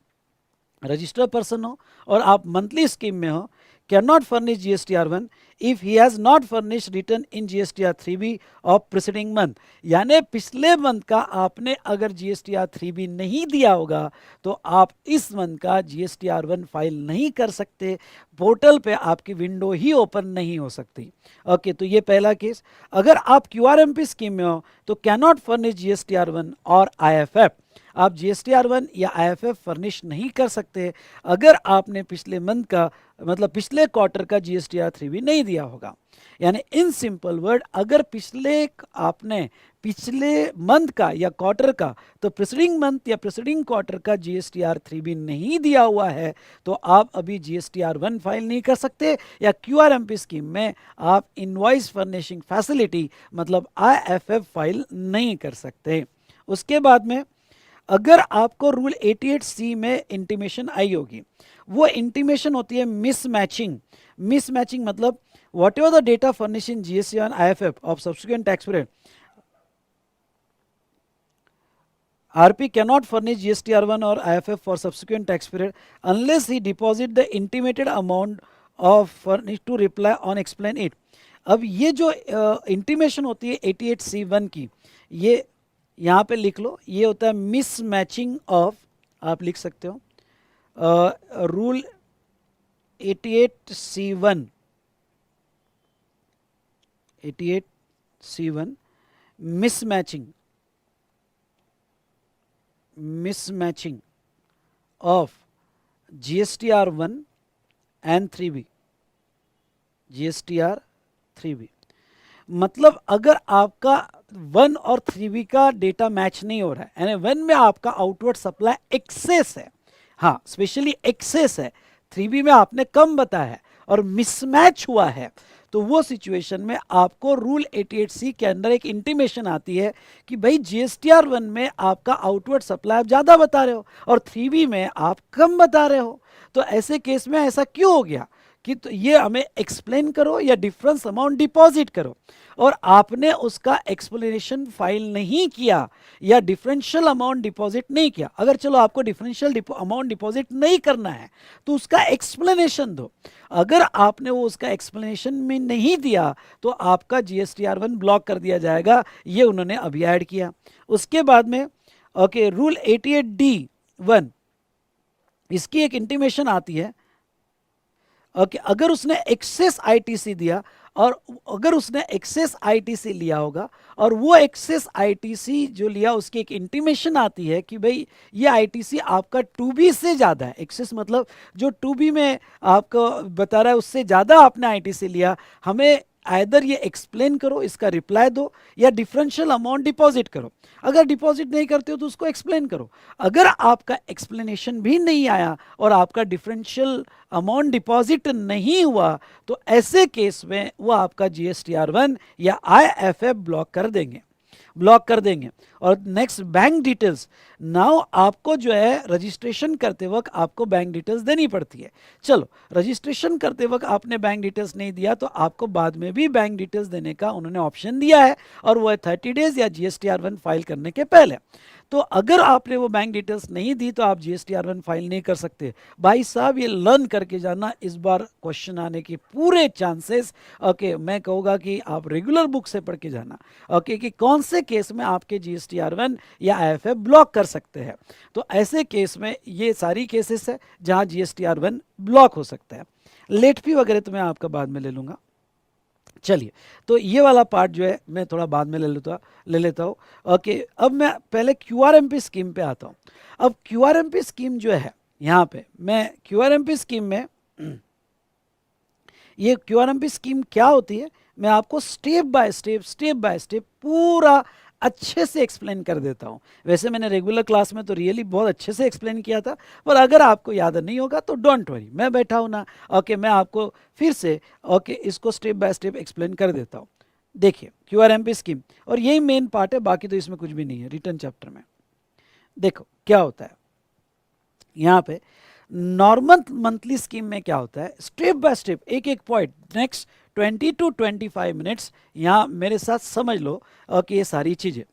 रजिस्टर्ड पर्सन हो और आप मंथली स्कीम में हो, cannot furnish GSTR 1 if he has not furnished return in GSTR 3B of preceding month। यानी पिछले मंथ का आपने अगर GSTR 3B नहीं दिया होगा तो आप इस मंथ का GSTR 1 फाइल नहीं कर सकते, पोर्टल पे आपकी विंडो ही ओपन नहीं हो सकती। ओके, तो ये पहला केस। अगर आप QRMP स्कीम में हो तो कैनॉट फर्निश GSTR 1 और IFF, आप जीएसटीआर 1 या आईएफएफ फर्निश नहीं कर सकते अगर आपने पिछले मंथ का, मतलब पिछले क्वार्टर का जीएसटीआर 3 भी नहीं दिया होगा। यानी इन सिंपल वर्ड, अगर आपने पिछले मंथ का या क्वार्टर का, तो प्रीसीडिंग मंथ या प्रीसीडिंग क्वार्टर का जीएसटीआर 3 भी नहीं दिया हुआ है तो आप अभी जीएसटीआर 1 फाइल नहीं कर सकते, या क्यूआरएमपी स्कीम में आप इनवॉइस फर्निशिंग फैसिलिटी मतलब आईएफएफ फाइल नहीं कर सकते। उसके बाद में अगर आपको रूल 88C में इंटीमेशन आई होगी, वो इंटीमेशन होती है मिसमैचिंग। मिसमैचिंग मतलब what ever the data furnish in GST on IFF of subsequent tax period, RP cannot furnish GSTR1 or IFF for subsequent tax period unless he deposit the intimated amount of furnish to reply on explain it। अब ये जो intimation होती है 88C1 की, ये यहाँ पे लिख लो, ये होता है मिसमैचिंग ऑफ, आप लिख सकते हो rule 88C1, 88C1 mismatching of GSTR1 and 3B, GSTR 3B। मतलब अगर आपका 1 और 3B का डेटा मैच नहीं हो रहा है, यानी 1 में आपका आउटवर्ड सप्लाई एक्सेस है, हाँ स्पेशली एक्सेस है, 3B में आपने कम बताया है और मिसमैच हुआ है, तो वो सिचुएशन में आपको रूल 88C के अंदर एक इंटीमेशन आती है कि भाई GSTR1 में आपका आउटवर्ड सप्लाई आप ज़्यादा बता रहे हो और 3B में आप कम बता रहे हो। तो ऐसे केस में ऐसा क्यों हो गया कि तो ये हमें एक्सप्लेन करो या डिफरेंस अमाउंट डिपॉजिट करो, और आपने उसका एक्सप्लेनेशन फाइल नहीं किया या डिफरेंशियल अमाउंट डिपॉजिट नहीं किया। अगर चलो आपको डिफरेंशियल अमाउंट डिपॉजिट नहीं करना है तो उसका एक्सप्लेनेशन दो। अगर आपने वो उसका एक्सप्लेनेशन में नहीं दिया तो आपका GSTR1 ब्लॉक कर दिया जाएगा, ये उन्होंने अभी ऐड किया। उसके बाद में ओके रूल 88D1, इसकी एक इंटीमेशन आती है ओके अगर उसने एक्सेस आईटीसी दिया और अगर उसने एक्सेस आईटीसी लिया होगा और वो एक्सेस आईटीसी जो लिया उसकी एक इंटीमेशन आती है कि भाई ये आईटीसी आपका 2B से ज़्यादा है, एक्सेस मतलब जो 2B में आपको बता रहा है उससे ज़्यादा आपने आईटीसी लिया, हमें आइदर ये एक्सप्लेन करो, इसका रिप्लाई दो, या डिफरेंशियल अमाउंट डिपॉजिट करो। अगर डिपॉजिट नहीं करते हो तो उसको एक्सप्लेन करो। अगर आपका एक्सप्लेनेशन भी नहीं आया और आपका डिफरेंशियल अमाउंट डिपॉजिट नहीं हुआ तो ऐसे केस में वो आपका GSTR1 या IFF ब्लॉक कर देंगे। और नेक्स्ट बैंक डिटेल्स, नाउ आपको जो है रजिस्ट्रेशन करते वक्त आपको बैंक डिटेल्स देनी पड़ती है। चलो रजिस्ट्रेशन करते वक्त आपने बैंक डिटेल्स नहीं दिया तो आपको बाद में भी बैंक डिटेल्स देने का उन्होंने ऑप्शन दिया है, और वो है 30 डेज या GSTR1 फाइल करने के पहले। तो अगर आपने वो बैंक डिटेल्स नहीं दी तो आप GSTR1 फाइल नहीं कर सकते। भाई साहब ये लर्न करके जाना, इस बार क्वेश्चन आने के पूरे चांसेस ओके मैं कहूँगा कि आप रेगुलर बुक से पढ़ के जाना ओके कि कौन से केस में आपके GSTR1 या IFF ब्लॉक कर सकते हैं। तो ऐसे केस में ये सारी केसेस है जहाँ GSTR1 ब्लॉक हो सकता है। लेट फी वगैरह तो मैं आपका बाद में ले लूँगा। चलिए तो ये वाला पार्ट जो है मैं थोड़ा बाद में ले लेता हूँ ओके। अब मैं पहले QRMP स्कीम पे आता हूँ। अब QRMP स्कीम जो है यहाँ पे मैं QRMP स्कीम में ये QRMP स्कीम क्या होती है मैं आपको स्टेप बाय स्टेप पूरा अच्छे से एक्सप्लेन कर देता हूँ। वैसे मैंने रेगुलर क्लास में तो रियली बहुत अच्छे से एक्सप्लेन किया था, पर अगर आपको याद नहीं होगा तो डोंट वरी, मैं बैठा हूँ ना ओके मैं आपको फिर से ओके इसको स्टेप बाय स्टेप एक्सप्लेन कर देता हूँ। देखिए QRMP स्कीम, और यही मेन पार्ट है, बाकी तो इसमें कुछ भी नहीं है। रिटर्न चैप्टर में देखो क्या होता है, यहाँ पे नॉर्मल मंथली स्कीम में क्या होता है, स्टेप बाय स्टेप एक एक पॉइंट नेक्स्ट 20 to 25 मिनट्स यहाँ मेरे साथ समझ लो कि ये सारी चीज़ें।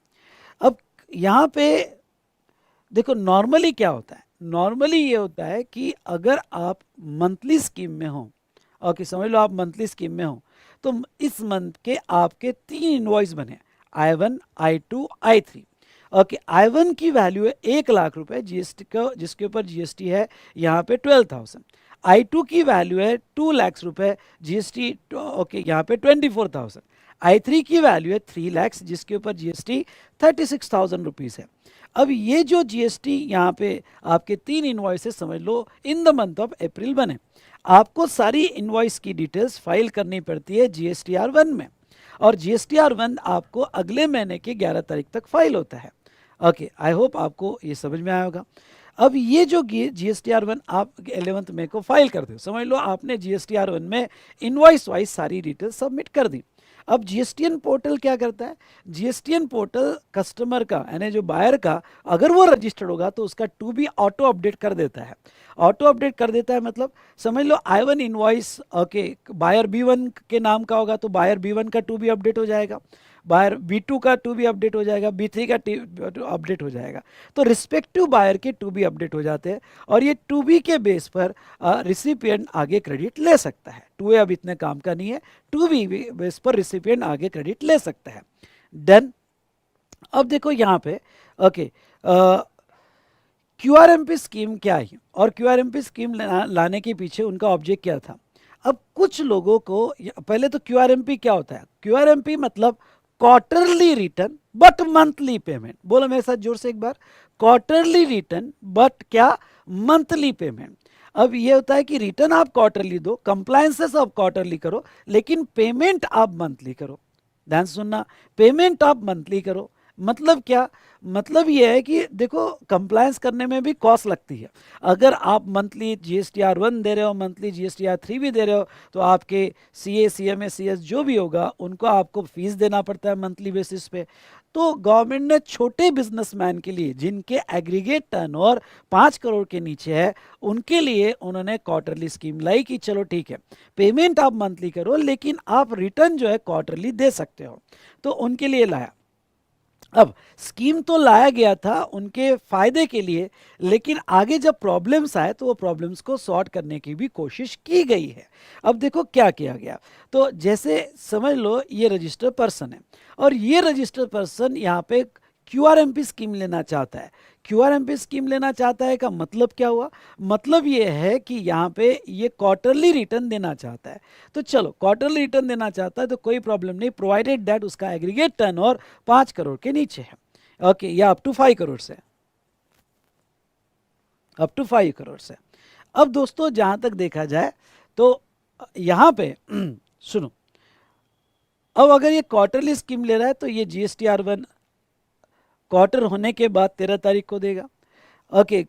अब यहाँ पे देखो नॉर्मली क्या होता है, नॉर्मली ये होता है कि अगर आप मंथली स्कीम में हो ओके समझ लो आप मंथली स्कीम में हो तो इस मंथ के आपके 3 इनवॉइस बने, I1 I2 I3 okay. I1 की वैल्यू है 1 लाख रुपए जीएसटी का, जिसके ऊपर जीएसटी है यहाँ पे 12,000। I2 की वैल्यू है 2 लाख रुपए जीएसटी ओके यहाँ पे 24,000। I3 की वैल्यू है 3 लाख जिसके ऊपर जीएसटी 36,000 रुपीज़ है। अब ये जो जीएसटी यहाँ पे आपके 3 इनवॉइसेस समझ लो in the month of April बने, आपको सारी इनवॉइस की डिटेल्स फाइल करनी पड़ती है GSTR1 में, और GSTR1 आपको अगले महीने के 11 तारीख तक फाइल होता है ओके। आई होप आपको ये समझ में आया होगा। अब ये जो GSTR1 आप 11 मई को फाइल करते हो, समझ लो आपने GSTR1 में इनवॉइस वाइज सारी डिटेल्स सबमिट कर दी। अब जीएसटीएन पोर्टल क्या करता है, जीएसटीएन पोर्टल कस्टमर का यानी जो बायर का अगर वो रजिस्टर्ड होगा तो उसका टू बी ऑटो अपडेट कर देता है। ऑटो अपडेट कर देता है मतलब समझ लो आई 1 इनवॉइस ओके बायर B1 के नाम का होगा तो बायर B1 का टू बी अपडेट हो जाएगा, बायर B2 का टू बी अपडेट हो जाएगा, B3 का अपडेट हो जाएगा। तो रिस्पेक्टिव बायर के टू बी अपडेट हो जाते हैं और ये टू बी के बेस पर रिसिपिएंट आगे क्रेडिट ले सकता है। टू ए अब इतने काम का नहीं है, टू बी बेस पर रिसिपिएंट आगे क्रेडिट ले सकता है। डन। अब देखो यहाँ पे ओके क्यूआरएमपी स्कीम क्या है और क्यूआरएमपी स्कीम लाने के पीछे उनका ऑब्जेक्ट क्या था। अब कुछ लोगों को पहले तो क्यूआरएमपी क्या होता है, क्यूआरएमपी मतलब quarterly return but monthly payment. बोलो मेरे साथ जोर से एक बार, क्वार्टरली रिटर्न बट क्या, मंथली पेमेंट। अब ये होता है कि रिटर्न आप क्वार्टरली दो, कंप्लायंसेस आप क्वार्टरली करो, लेकिन पेमेंट आप मंथली करो। ध्यान सुनना, पेमेंट आप मंथली करो। मतलब क्या, मतलब ये है कि देखो कंप्लायंस करने में भी कॉस्ट लगती है। अगर आप मंथली GSTR1 दे रहे हो, मंथली GSTR3 भी दे रहे हो, तो आपके CA CMA CS जो भी होगा उनको आपको फीस देना पड़ता है मंथली बेसिस पे। तो गवर्नमेंट ने छोटे बिजनेसमैन के लिए जिनके एग्रीगेट टर्नओवर 5 करोड़ के नीचे है उनके लिए उन्होंने क्वार्टरली स्कीम लाई कि चलो ठीक है पेमेंट आप मंथली करो लेकिन आप रिटर्न जो है क्वार्टरली दे सकते हो, तो उनके लिए लाया। अब स्कीम तो लाया गया था उनके फायदे के लिए, लेकिन आगे जब प्रॉब्लम्स आए तो वो प्रॉब्लम्स को सॉर्ट करने की भी कोशिश की गई है। अब देखो क्या किया गया, तो जैसे समझ लो ये रजिस्टर्ड पर्सन है और ये रजिस्टर्ड पर्सन यहाँ पे क्यूआरएमपी स्कीम लेना चाहता है। क्यूआरएमपी स्कीम लेना चाहता है का मतलब क्या हुआ, मतलब ये है कि यहाँ पे ये क्वार्टरली रिटर्न देना चाहता है। तो चलो क्वार्टरली रिटर्न देना चाहता है तो कोई प्रॉब्लम नहीं, प्रोवाइडेड दैट उसका एग्रीगेट टर्नओवर 5 करोड़ के नीचे है ओके या अप टू 5 करोड़ से, अप टू 5 करोड़ से। अब दोस्तों जहां तक देखा जाए तो यहां पे सुनो, अब अगर ये क्वार्टरली स्कीम ले रहा है तो ये GSTR1 क्वार्टर होने के बाद 13 तारीख को देगा ओके।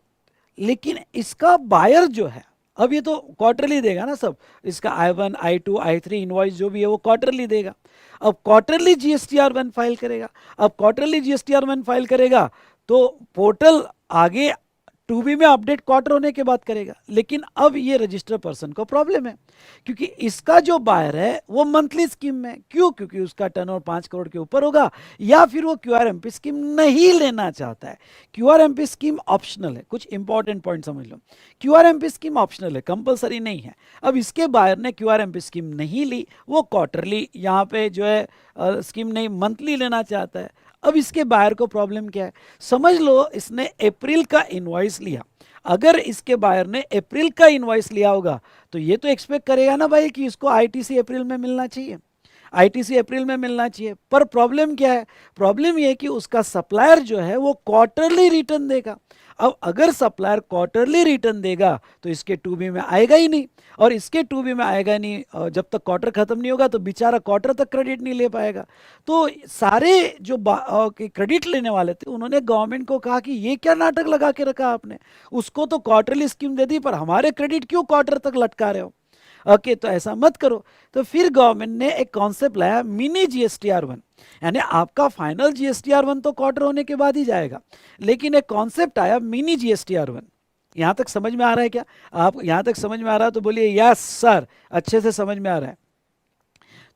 लेकिन इसका बायर जो है अब ये तो क्वार्टरली देगा ना सब, इसका I1 I2 I3 इनवॉइस जो भी है वो क्वार्टरली देगा। अब क्वार्टरली GSTR1 फाइल करेगा, अब क्वार्टरली GSTR1 फाइल करेगा तो पोर्टल आगे टू बी में अपडेट क्वार्टर होने के बाद करेगा। लेकिन अब ये रजिस्टर पर्सन को प्रॉब्लम है क्योंकि इसका जो बायर है वो मंथली स्कीम में, क्यों, क्योंकि उसका टर्नओवर 5 करोड़ के ऊपर होगा या फिर वो क्यूआरएमपी स्कीम नहीं लेना चाहता है। क्यूआरएमपी स्कीम ऑप्शनल है, कुछ इंपॉर्टेंट पॉइंट समझ लो, क्यूआरएमपी स्कीम ऑप्शनल है, कंपलसरी नहीं है। अब इसके बायर ने क्यूआरएमपी स्कीम नहीं ली, वो क्वार्टरली यहाँ पे जो है स्कीम नहीं मंथली लेना चाहता है। अब इसके बायर को प्रॉब्लम क्या है, समझ लो इसने अप्रैल का इनवॉइस लिया। अगर इसके बायर ने अप्रैल का इनवॉइस लिया होगा तो ये तो एक्सपेक्ट करेगा ना भाई कि इसको आईटीसी अप्रैल में मिलना चाहिए, आईटीसी अप्रैल में मिलना चाहिए। पर प्रॉब्लम क्या है, प्रॉब्लम ये है कि उसका सप्लायर जो है वो क्वार्टरली रिटर्न देगा। अब अगर सप्लायर क्वार्टरली रिटर्न देगा तो इसके टू बी में आएगा ही नहीं, और इसके टू बी में आएगा नहीं जब तक क्वार्टर खत्म नहीं होगा तो बेचारा क्वार्टर तक क्रेडिट नहीं ले पाएगा। तो सारे जो क्रेडिट लेने वाले थे उन्होंने गवर्नमेंट को कहा कि ये क्या नाटक लगा के रखा आपने, उसको तो क्वार्टरली स्कीम दे दी पर हमारे क्रेडिट क्यों क्वार्टर तक लटका रहे हो। ओके तो ऐसा मत करो। तो फिर गवर्नमेंट ने एक कॉन्सेप्ट लाया मिनी GSTR1, यानी आपका फाइनल GSTR1 तो क्वार्टर होने के बाद ही जाएगा, लेकिन एक कॉन्सेप्ट आया मिनी GSTR1। यहां तक समझ में आ रहा है क्या, आप यहां तक समझ में आ रहा है तो बोलिए यस सर, अच्छे से समझ में आ रहा है।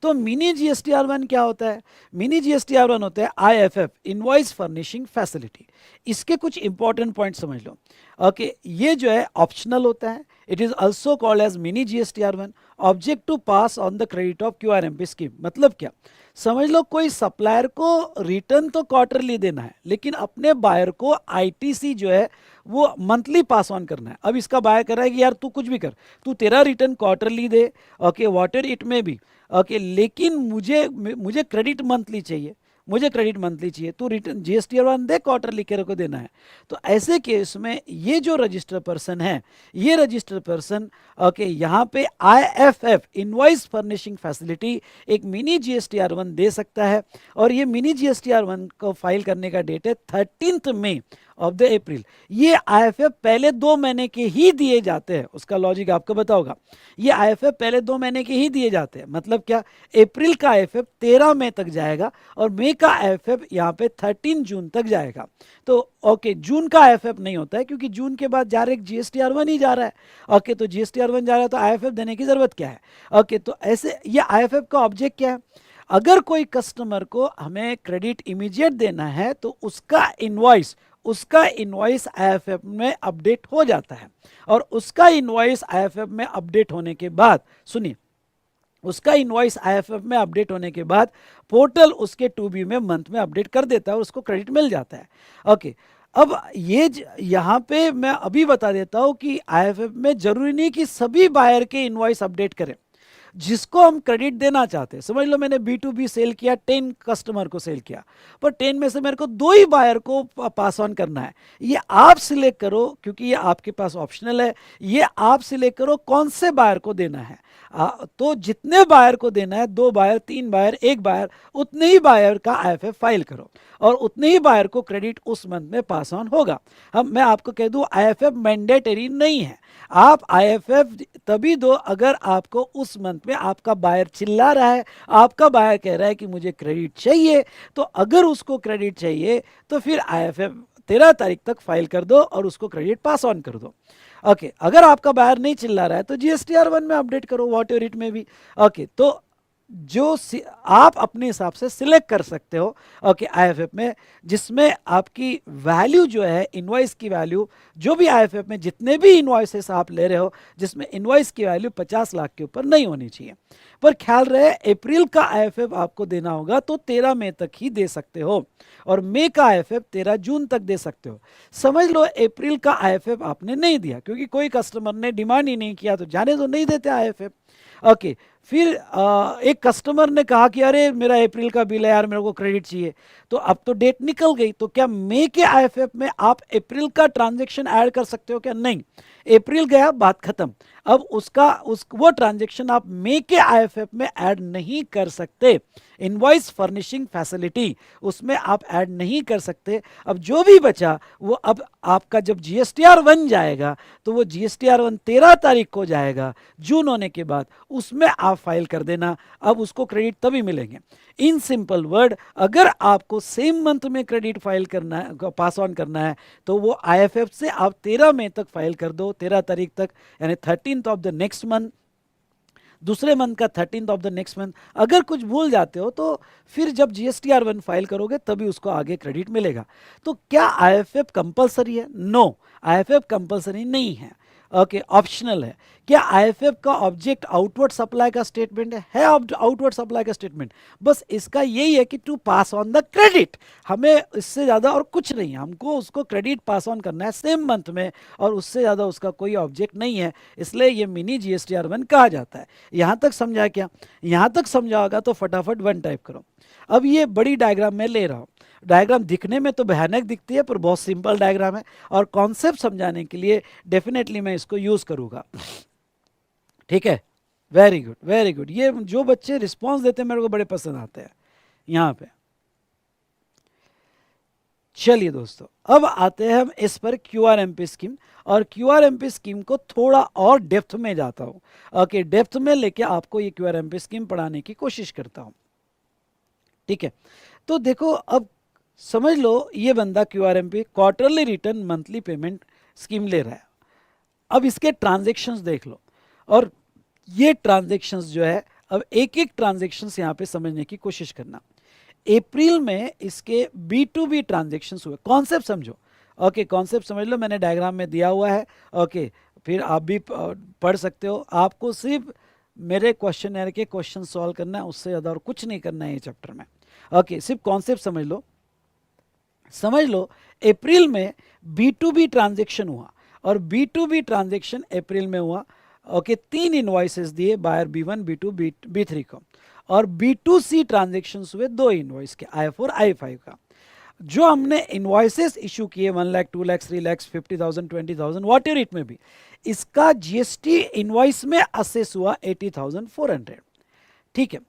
तो मिनी GSTR1 क्या होता है, मिनी GSTR1 होता है IFF इनवॉइस फर्निशिंग फैसिलिटी। इसके कुछ इंपॉर्टेंट पॉइंट समझ लो। ओके ये जो है ऑप्शनल होता है, it is also called as mini GSTR1, object to pass on the credit of QRMP scheme. मतलब क्या, समझ लो कोई सप्लायर को रिटर्न तो क्वार्टरली देना है लेकिन अपने बायर को आईटीसी जो है वो मंथली पास ऑन करना है। अब इसका बायर कर रहा है कि यार तू कुछ भी कर, तू तेरा return quarterly they okay whatever it may be okay, लेकिन मुझे क्रेडिट मंथली चाहिए, मुझे क्रेडिट मंथली चाहिए, तो रिटर्न GSTR1 दे क्वार्टरली के को देना है। तो ऐसे केस में ये जो रजिस्टर पर्सन है, ये रजिस्टर पर्सन ओके यहाँ पे IFF इनवॉइस फर्निशिंग फैसिलिटी एक मिनी GSTR1 दे सकता है। और ये मिनी GSTR1 को फाइल करने का डेट है 13 मई ऑफ द अप्रैल। ये आईएफएफ पहले 2 महीने के ही दिए जाते हैं, उसका लॉजिक आपको पता होगा। ये आईएफएफ पहले 2 महीने के ही दिए जाते हैं, मतलब क्या, अप्रैल का आईएफएफ 13 मई तक जाएगा और मई का आईएफएफ यहाँ पे 13 जून तक जाएगा। तो ओके, जून का आईएफएफ नहीं होता है क्योंकि जून के बाद डायरेक्ट जीएसटीआर1 ही जा रहा है। ओके, तो जीएसटीआर1 जा रहा है तो आईएफएफ देने की जरूरत क्या है। ओके, तो ऐसे ये आईएफएफ का ऑब्जेक्ट क्या है, अगर कोई कस्टमर को हमें क्रेडिट इमीडिएट देना है तो उसका इनवॉइस आईएफएफ में अपडेट हो जाता है, और उसका इनवॉइस आईएफएफ में अपडेट होने के बाद, सुनिए, उसका इनवॉइस आईएफएफ में अपडेट होने के बाद पोर्टल उसके 2B में मंथ में अपडेट कर देता है और उसको क्रेडिट मिल जाता है। ओके, अब ये यहाँ पे मैं अभी बता देता हूँ कि आईएफएफ में जरूरी नहीं कि सभी बायर के इनवॉइस अपडेट करें। जिसको हम क्रेडिट देना चाहते हैं, समझ लो मैंने B2B सेल किया, 10 कस्टमर को सेल किया, पर 10 में से मेरे को 2 ही बायर को पास ऑन करना है। ये आप सिलेक्ट करो, क्योंकि ये आपके पास ऑप्शनल है, ये आप सिलेक्ट करो कौन से बायर को देना है। तो जितने बायर को देना है, 2 बायर, 3 बायर, 1 बायर, उतने ही बायर का आईएफएफ फाइल करो और उतने ही बायर को क्रेडिट उस मंथ में पास ऑन होगा। अब मैं आपको कह दूं, आईएफएफ मैंडेटरी नहीं है। आप आईएफएफ तभी दो अगर आपको उस मंथ में आपका बायर चिल्ला रहा है, आपका बायर कह रहा है कि मुझे क्रेडिट चाहिए, तो अगर उसको क्रेडिट चाहिए तो फिर आईएफएफ 13 तारीख तक फाइल कर दो और उसको क्रेडिट पास ऑन कर दो। ओके, अगर आपका बायर नहीं चिल्ला रहा है तो जीएसटीआर1 में अपडेट करो, वॉट एवर इट में भी। ओके, तो जो आप अपने हिसाब से सिलेक्ट कर सकते हो ओके आईएफएफ में, जिसमें आपकी वैल्यू जो है, इनवॉइस की वैल्यू, जो भी आईएफएफ में जितने भी इनवॉइसेस आप ले रहे हो, जिसमें इनवॉइस की वैल्यू 50 लाख के ऊपर नहीं होनी चाहिए। पर ख्याल रहे, अप्रैल का आईएफएफ आपको देना होगा तो 13 मई तक ही दे सकते हो, और मई का आईएफएफ 13 जून तक दे सकते हो। समझ लो अप्रैल का आईएफएफ आपने नहीं दिया क्योंकि कोई कस्टमर ने डिमांड ही नहीं किया, तो जाने तो नहीं देते आईएफएफ। ओके, फिर एक कस्टमर ने कहा कि अरे मेरा अप्रैल का बिल है यार, मेरे को क्रेडिट चाहिए, तो अब तो डेट निकल गई, तो क्या मई के आईएफएफ में आप अप्रैल का ट्रांजैक्शन ऐड कर सकते हो क्या? नहीं, अप्रैल गया, बात खत्म। अब वो ट्रांजैक्शन आप मई के आईएफएफ में ऐड नहीं कर सकते। इनवॉइस फर्निशिंग फैसिलिटी उसमें आप ऐड नहीं कर सकते। अब जो भी बचा वो अब आपका जब जीएसटीआर1 जाएगा तो वो जीएसटीआर1 13 तारीख को जाएगा, जून होने के बाद, उसमें आप फाइल कर देना, अब उसको क्रेडिट तभी मिलेंगे। इन सिंपल वर्ड, अगर आपको सेम मंथ में क्रेडिट फाइल करना है, पास ऑन करना है, तो वो आईएफएफ से आप 13 मई तक फाइल कर दो, 13 तारीख तक, यानी 13th of the next month, दूसरे मंथ का 13th of the next month. अगर कुछ भूल जाते हो तो फिर जब जीएसटीआर1 फाइल करोगे तभी उसको आगे क्रेडिट मिलेगा। तो क्या आईएफएफ कंपलसरी है? नो, आईएफएफ कंपलसरी नहीं है, ओके, ऑप्शनल है। क्या आईएफएफ का ऑब्जेक्ट आउटवर्ड सप्लाई का स्टेटमेंट है आउटवर्ड सप्लाई का स्टेटमेंट, बस इसका यही है कि to pass on the credit, हमें इससे ज़्यादा और कुछ नहीं है, हमको उसको क्रेडिट पास ऑन करना है सेम मंथ में, और उससे ज़्यादा उसका कोई ऑब्जेक्ट नहीं है, इसलिए ये मिनी जीएसटीआर1 कहा जाता है। यहाँ तक समझा क्या? यहाँ तक समझा होगा तो फटाफट 1 टाइप करो। अब ये बड़ी डायग्राम में ले रहा हूँ, डायग्राम दिखने में तो भयानक दिखती है पर बहुत सिंपल डायग्राम है, और कॉन्सेप्ट समझाने के लिए डेफिनेटली मैं इसको यूज करूंगा। ठीक है, वेरी गुड वेरी गुड। ये जो बच्चे रिस्पॉन्स देते हैं मेरे को बड़े पसंद आते हैं यहाँ पे। चलिए दोस्तों, अब आते हैं हम इस पर क्यूआरएमपी स्कीम, और क्यूआरएमपी स्कीम को थोड़ा और डेप्थ में जाता हूँ। ओके, डेप्थ में लेके आपको ये क्यूआरएमपी स्कीम पढ़ाने की कोशिश करता हूँ। ठीक है, तो देखो, अब समझ लो ये बंदा QRMP quarterly return monthly payment scheme ले रहा है। अब इसके ट्रांजैक्शंस देख लो, और ये ट्रांजैक्शंस जो है, अब एक एक ट्रांजैक्शंस यहाँ पे समझने की कोशिश करना। अप्रैल में इसके B2B ट्रांजैक्शंस हुए, कॉन्सेप्ट समझो। ओके, कॉन्सेप्ट समझ लो, मैंने डायग्राम में दिया हुआ है। ओके, फिर आप भी पढ़ सकते हो, आपको सिर्फ मेरे क्वेश्चन के क्वेश्चन सॉल्व करना है, उससे ज़्यादा और कुछ नहीं करना है ये चैप्टर में। ओके, सिर्फ कॉन्सेप्ट समझ लो। समझ लो, अप्रैल में B2B ट्रांजैक्शन हुआ, और B2B ट्रांजैक्शन अप्रैल में हुआ। ओके, 3 इनवॉइसेस दिए, बायर B1, B2, B3 को, और B2C ट्रांजैक्शंस हुए 2 इनवॉइस के, I4 I5 का। जो हमने इनवॉइसेस इशू किए 1 lakh, 2 lakh, 3 lakh, 50,000, 20,000, what ever it में भी, इसका जीएसटी इनवॉइस में असेस हुआ 80,400। ठीक है,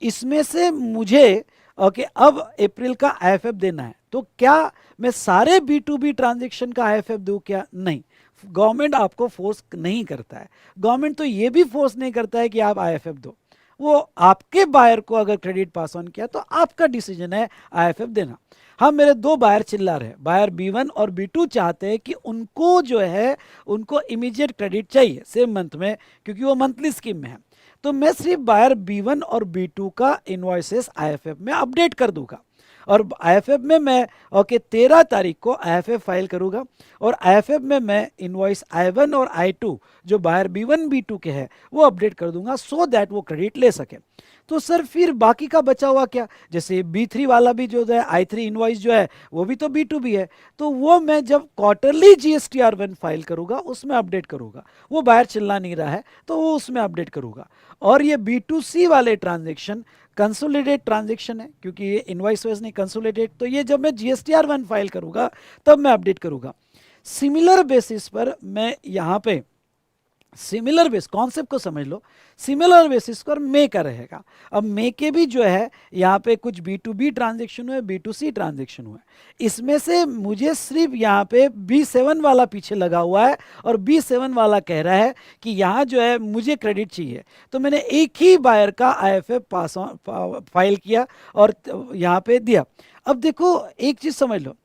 इसमें से मुझे ओके अब अप्रैल का आईएफएफ देना है, तो क्या मैं सारे B2B ट्रांजेक्शन का IFF दूं क्या? नहीं, गवर्नमेंट आपको फोर्स नहीं करता है। गवर्नमेंट तो ये भी फोर्स नहीं करता है कि आप IFF दो, वो आपके बायर को अगर क्रेडिट पास ऑन किया तो आपका डिसीजन है IFF देना। हाँ, मेरे दो बायर चिल्ला रहे, बायर B1 और B2 चाहते हैं कि उनको जो है उनको इमीडिएट क्रेडिट चाहिए सेम मंथ में, क्योंकि वो मंथली स्कीम में है। तो मैं सिर्फ बायर B1 और B2 का इनवॉइसेस IFF में अपडेट कर दूंगा, और IFF में मैं 13 तारीख को IFF फाइल करूंगा, और IFF में मैं इनवॉइस I1 और I2 जो बायर B1 B2 के हैं वो अपडेट कर दूंगा, सो दैट वो क्रेडिट ले सके। तो सर फिर बाकी का बचा हुआ क्या? जैसे B3 वाला भी जो है I3 इनवॉइस जो है वो भी तो B2B है, तो वो मैं जब क्वार्टरली GSTR1 फाइल करूंगा उसमें अपडेट करूंगा। वो बायर चिल्ला नहीं रहा है तो वो उसमें अपडेट करूंगा। और ये B2C वाले ट्रांजेक्शन कंसोलिडेट ट्रांजेक्शन है, क्योंकि ये इनवॉइस वाइज नहीं कंसोलिडेट, तो ये जब मैं GSTR1 फाइल करूंगा तब मैं अपडेट करूंगा। सिमिलर बेसिस पर मैं यहाँ पे सिमिलर बेस कॉन्सेप्ट को समझ लो, सिमिलर बेसिस पर मे का रहेगा। अब मे के भी जो है यहाँ पे कुछ B2B ट्रांजेक्शन हुए, B2C ट्रांजेक्शन हुए, इसमें से मुझे सिर्फ यहाँ पे B7 वाला पीछे लगा हुआ है, और B7 वाला कह रहा है कि यहाँ जो है मुझे क्रेडिट चाहिए। तो मैंने एक ही बायर का IFF पास ऑन फाइल किया और यहाँ पे दिया। अब देखो एक चीज समझ लो,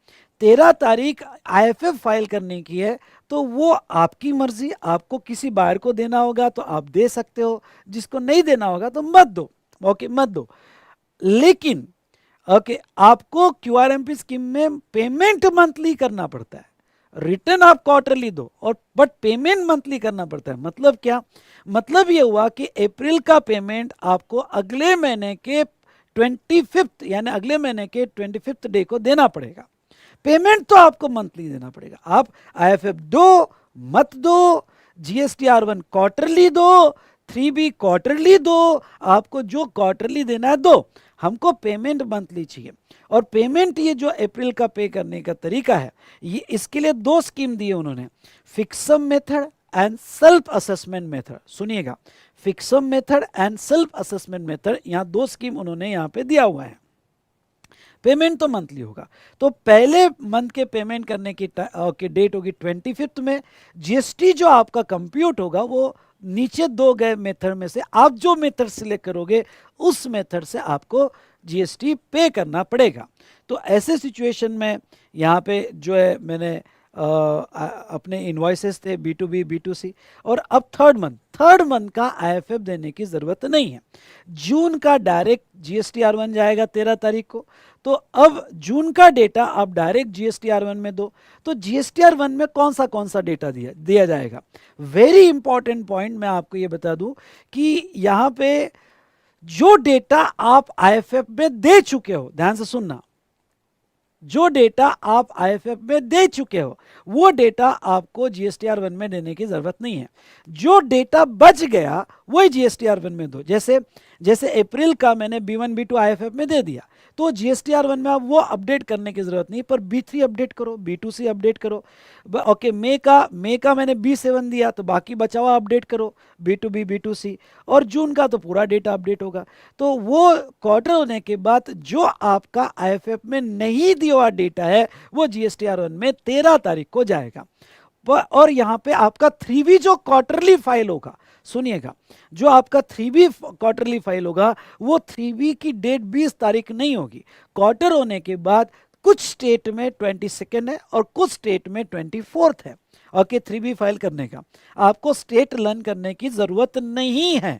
13 तारीख IFF फाइल करने की है, तो वो आपकी मर्जी, आपको किसी बायर को देना होगा तो आप दे सकते हो, जिसको नहीं देना होगा तो मत दो, ओके मत दो। लेकिन ओके आपको QRMP स्कीम में पेमेंट मंथली करना पड़ता है, रिटर्न आप क्वार्टरली दो और बट पेमेंट मंथली करना पड़ता है। मतलब क्या? मतलब ये हुआ कि अप्रैल का पेमेंट आपको अगले महीने के 25th यानी अगले महीने के 25th डे को देना पड़ेगा। पेमेंट तो आपको मंथली देना पड़ेगा। आप IFF दो मत दो, GSTR1 क्वार्टरली दो, 3B क्वार्टरली दो, आपको जो क्वार्टरली देना है दो, हमको पेमेंट मंथली चाहिए। और पेमेंट ये जो अप्रैल का पे करने का तरीका है, ये इसके लिए दो स्कीम दी है उन्होंने, fixed sum method and self assessment method. सुनिएगा, fixed sum method and self assessment method, यहां दो स्कीम उन्होंने यहां पे दिया हुआ है। पेमेंट तो मंथली होगा, तो पहले मंथ के पेमेंट करने की डेट होगी 25th में। GST जो आपका कंप्यूट होगा वो नीचे दो गए मेथड में से आप जो मेथड सिलेक्ट करोगे उस मेथड से आपको GST पे करना पड़ेगा। तो ऐसे सिचुएशन में यहाँ पे जो है मैंने अपने इनवॉइसेस थे B2B B2C, और अब थर्ड मंथ का IFF देने की ज़रूरत नहीं है। जून का डायरेक्ट GSTR1 जाएगा 13 तारीख को, तो अब जून का डेटा आप डायरेक्ट GSTR1 में दो। तो GSTR1 में कौन सा डेटा दिया जाएगा? वेरी इंपॉर्टेंट पॉइंट मैं आपको ये बता दूं कि यहाँ पे जो डेटा आप IFF में दे चुके हो, ध्यान से सुनना, जो डेटा आप IFF में दे चुके हो वो डेटा आपको GSTR1 में देने की जरूरत नहीं है। जो डेटा बच गया वही GSTR1 में दो। जैसे अप्रैल का मैंने B1 B2 IFF में दे दिया, तो GSTR1 में आप वो अपडेट करने की जरूरत नहीं, पर B3 अपडेट करो, B2C अपडेट करो। ओके, मे का मैंने B7 दिया, तो बाकी बचा हुआ अपडेट करो B2B B2C, और जून का तो पूरा डेटा अपडेट होगा। तो वो क्वार्टर होने के बाद जो आपका IFF में नहीं दिया हुआ डेटा है वो GSTR1 में 13 तारीख को जाएगा। और यहाँ पे आपका 3B जो क्वार्टरली फाइल होगा, सुनिएगा, जो आपका 3B क्वार्टरली फाइल होगा वो 3B की डेट 20 तारीख नहीं होगी। क्वार्टर होने के बाद कुछ स्टेट में 22 है और कुछ स्टेट में 24 है। ओके, 3B फाइल करने का आपको स्टेट लर्न करने की जरूरत नहीं है,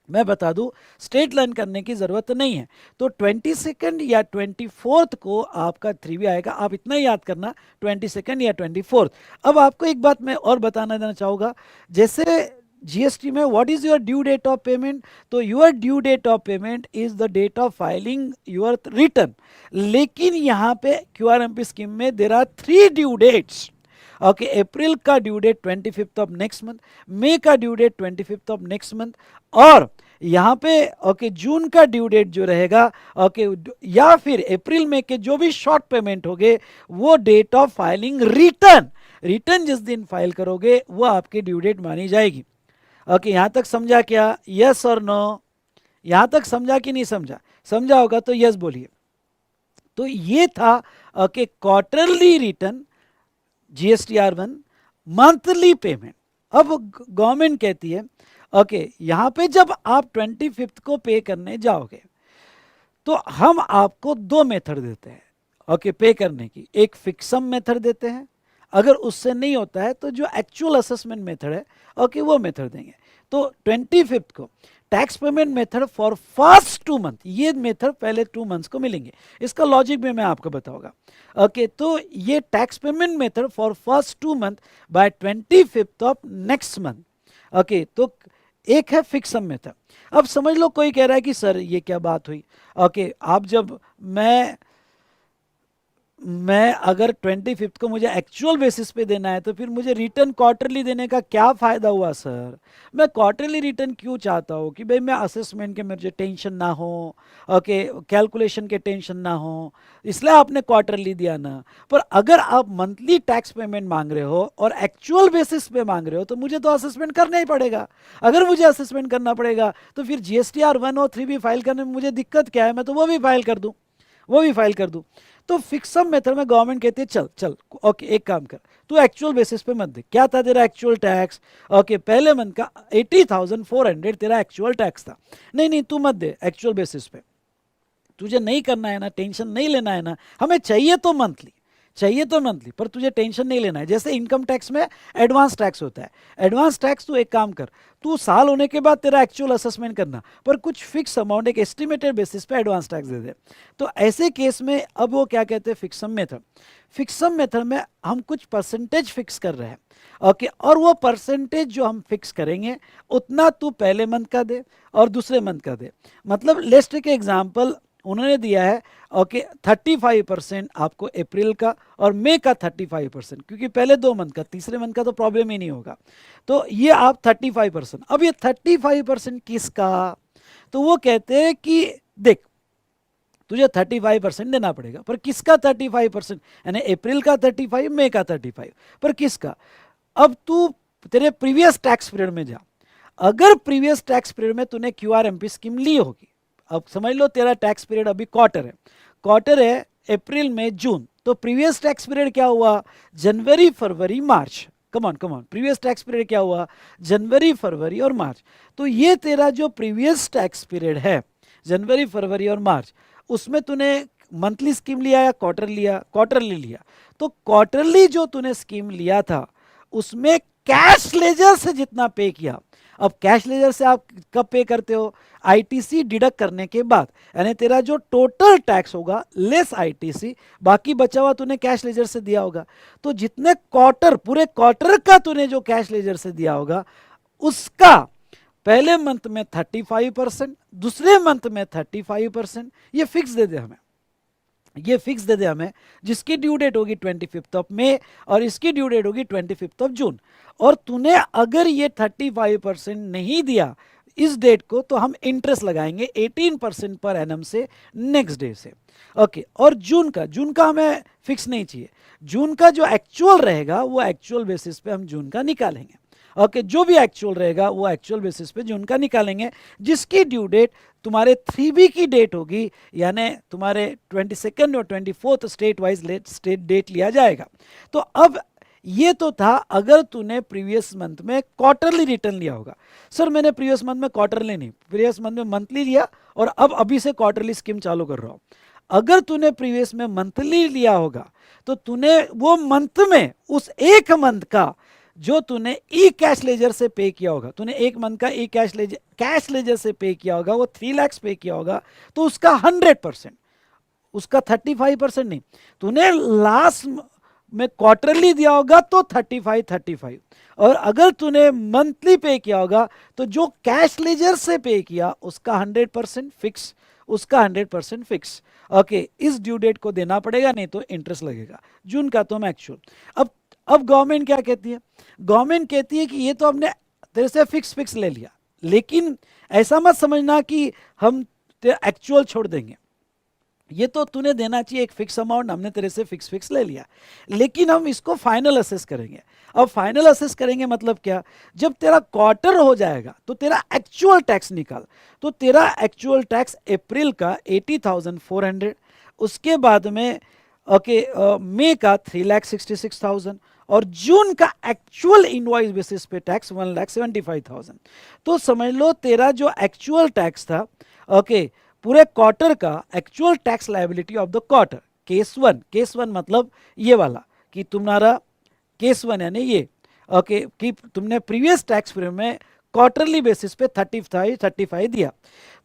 मैं बता दूं, स्टेट लर्न करने की जरूरत नहीं है। तो 22 या 24 को आपका 3B आएगा, आप इतना ही याद करना, 22 या 24। अब आपको एक बात मैं और बताना देना चाहूँगा, जैसे GST में what is your due date of payment, तो your due date of payment is the date of filing your return. लेकिन यहाँ पे QRMP स्कीम में there are 3 due dates. Okay, April का due date 25th of next month, May का due date 25th of next month, और यहाँ पे okay जून का ड्यू डेट जो रहेगा, ओके, या फिर अप्रैल में के जो भी शॉर्ट पेमेंट होंगे वो डेट ऑफ फाइलिंग रिटर्न जिस दिन फाइल करोगे वो आपकी ड्यू डेट मानी जाएगी। ओके, यहाँ तक समझा क्या? यस और नो? यहाँ तक समझा कि नहीं समझा? समझा होगा तो यस बोलिए। तो ये था कि quarterly return GSTR1 monthly payment. अब गवर्नमेंट कहती है ओके यहाँ पे जब आप 25th को पे करने जाओगे तो हम आपको दो मेथड देते हैं ओके पे करने की। एक फिक्सम मेथड देते हैं, अगर उससे नहीं होता है तो जो एक्चुअल असेसमेंट मेथड है ओके वो मेथड देंगे। तो 25th को tax payment method for first 2 month, ये मेथड पहले 2 मंथ्स को मिलेंगे। इसका लॉजिक भी मैं आपको बताऊंगा ओके। तो ये tax payment method for first 2 month by 25th of next month okay. तो एक है फिक्सम मेथड। अब समझ लो कोई कह रहा है कि सर ये क्या बात हुई ओके, आप जब मैं अगर 25th को मुझे एक्चुअल बेसिस पे देना है तो फिर मुझे रिटर्न क्वार्टरली देने का क्या फ़ायदा हुआ सर। मैं क्वार्टरली रिटर्न क्यों चाहता हूँ कि भाई मैं असेसमेंट के मुझे टेंशन ना हो ओके, कैलकुलेशन के टेंशन ना हो, इसलिए आपने क्वार्टरली दिया ना। पर अगर आप मंथली टैक्स पेमेंट मांग रहे हो और एक्चुअल बेसिस पे मांग रहे हो तो मुझे तो असेसमेंट करना ही पड़ेगा। अगर मुझे असेसमेंट करना पड़ेगा तो फिर GSTR1 और 3 भी फाइल करने में मुझे दिक्कत क्या है, मैं तो वो भी फाइल कर दूँ, वो भी फाइल कर दूं। तो फिक्सम मेथड में गवर्नमेंट कहती है चल चल ओके एक काम कर, तू एक्चुअल बेसिस पे मत दे। क्या था तेरा एक्चुअल टैक्स ओके, पहले मंथ का 80,400 तेरा एक्चुअल टैक्स था। नहीं नहीं तू मत दे एक्चुअल बेसिस पे, तुझे नहीं करना है ना, टेंशन नहीं लेना है ना, हमें चाहिए तो मंथली, चाहिए तो मंथली, पर तुझे टेंशन नहीं लेना है। जैसे इनकम टैक्स में एडवांस टैक्स होता है, एडवांस टैक्स तू एक काम कर, तू साल होने के बाद तेरा एक्चुअल असेसमेंट करना, पर कुछ फिक्स अमाउंट एक एस्टिमेटेड बेसिस पे एडवांस टैक्स दे दे। तो ऐसे केस में अब वो क्या कहते हैं फिक्सम मेथड। फिक्सम मेथड में हम कुछ परसेंटेज फिक्स कर रहे हैं ओके, और वो परसेंटेज जो हम फिक्स करेंगे उतना तू पहले मंथ का दे और दूसरे मंथ का दे। मतलब लेट्स टेक एग्जांपल, उन्होंने दिया है ओके 35% आपको अप्रैल का और मई का 35%, क्योंकि पहले 2 मंथ का, तीसरे मंथ का तो प्रॉब्लम ही नहीं होगा। तो ये आप 35%, अब ये 35% किसका, तो वो कहते हैं कि देख तुझे 35% देना पड़ेगा, पर किसका 35%, यानी अप्रैल का 35, मई का 35, पर किसका। अब तू तेरे प्रीवियस टैक्स पीरियड में जा, अगर प्रीवियस टैक्स पीरियड में तूने QRMP स्कीम ली होगी, अब समझ लो तेरा टैक्स पीरियड अभी क्वार्टर है अप्रैल में जून, तो प्रीवियस टैक्स पीरियड क्या हुआ, जनवरी फरवरी मार्च। Come on previous tax period क्या हुआ, जनवरी फरवरी और मार्च। तो ये तेरा जो प्रीवियस टैक्स पीरियड है जनवरी फरवरी और मार्च, उसमें तूने मंथली स्कीम लिया या क्वार्टरली लिया। तो क्वार्टरली जो तूने स्कीम लिया था उसमें कैश लेजर से जितना पे किया, अब कैश लेजर से आप कब पे करते हो, ITC डिडक्ट करने के बाद, यानी तेरा जो टोटल टैक्स होगा लेस ITC, बाकी बचा हुआ तूने कैश लेजर से दिया होगा। तो जितने क्वार्टर, पूरे क्वार्टर का तूने जो कैश लेजर से दिया होगा उसका पहले मंथ में 35%, दूसरे मंथ में 35%, ये फिक्स दे दे हमें, ये फिक्स दे दे हमें, जिसकी ड्यू डेट होगी 25th ऑफ मई और इसकी ड्यू डेट होगी 25th ऑफ जून। और तूने अगर ये 35% नहीं दिया इस डेट को तो हम इंटरेस्ट लगाएंगे 18% पर एनम से नेक्स्ट डे से ओके। और जून का हमें फिक्स नहीं चाहिए, जून का जो एक्चुअल रहेगा वो एक्चुअल बेसिस पे हम जून का निकालेंगे ओके, जो भी एक्चुअल रहेगा वो एक्चुअल बेसिस पे जून का निकालेंगे, जिसकी ड्यू डेट तुम्हारे 3B की डेट होगी, यानी तुम्हारे 22 और 24 स्टेट वाइज स्टेट डेट लिया जाएगा। तो अब ये तो था अगर तूने प्रीवियस मंथ में क्वार्टरली रिटर्न लिया होगा। सर मैंने प्रीवियस मंथ में क्वार्टरली नहीं, प्रीवियस मंथ में मंथली लिया और अब अभी से क्वार्टरली स्कीम चालू कर रहा हूं। अगर तूने प्रीवियस में मंथली लिया होगा तो तूने वो मंथ में उस एक मंथ का जो तूने ई कैश लेजर से पे किया होगा, तूने एक मंथ का ई कैश लेजर से पे किया होगा, वो 3 लाख पे किया होगा, तो उसका 100%, उसका 35% नहीं। तूने लास्ट में क्वार्टरली दिया होगा तो 35, और अगर तूने मंथली पे किया होगा तो जो कैश लेजर से पे किया उसका 100% फिक्स, उसका 100% फिक्स ओके। इस ड्यू डेट को देना पड़ेगा, नहीं तो इंटरेस्ट लगेगा। जून का तो हम एक्चुअल। अब गवर्नमेंट क्या कहती है, गवर्नमेंट कहती है कि ये तो हमने तेरे से फिक्स ले लिया, लेकिन ऐसा मत समझना कि हम एक्चुअल छोड़ देंगे, ये तो तूने देना चाहिए एक फिक्स अमाउंट, हमने तेरे से फिक्स ले लिया, लेकिन हम इसको फाइनल असेस करेंगे। अब फाइनल असेस करेंगे मतलब क्या, जब तेरा क्वार्टर हो जाएगा तो तेरा एक्चुअल टैक्स निकाल। तो तेरा एक्चुअल टैक्स अप्रैल का 80,400 उसके बाद में ओके मई का 3,66,000 और जून का एक्चुअल इनवॉइस बेसिस पे टैक्स 1,75,000। तो समझ लो तेरा जो एक्चुअल टैक्स था ओके पूरे क्वार्टर का actual tax liability of the quarter case one मतलब ये वाला कि तुम्हारा केस वन यानी ये ओके कि तुमने प्रीवियस टैक्स पीरियड में क्वार्टरली बेसिस पे 35 दिया।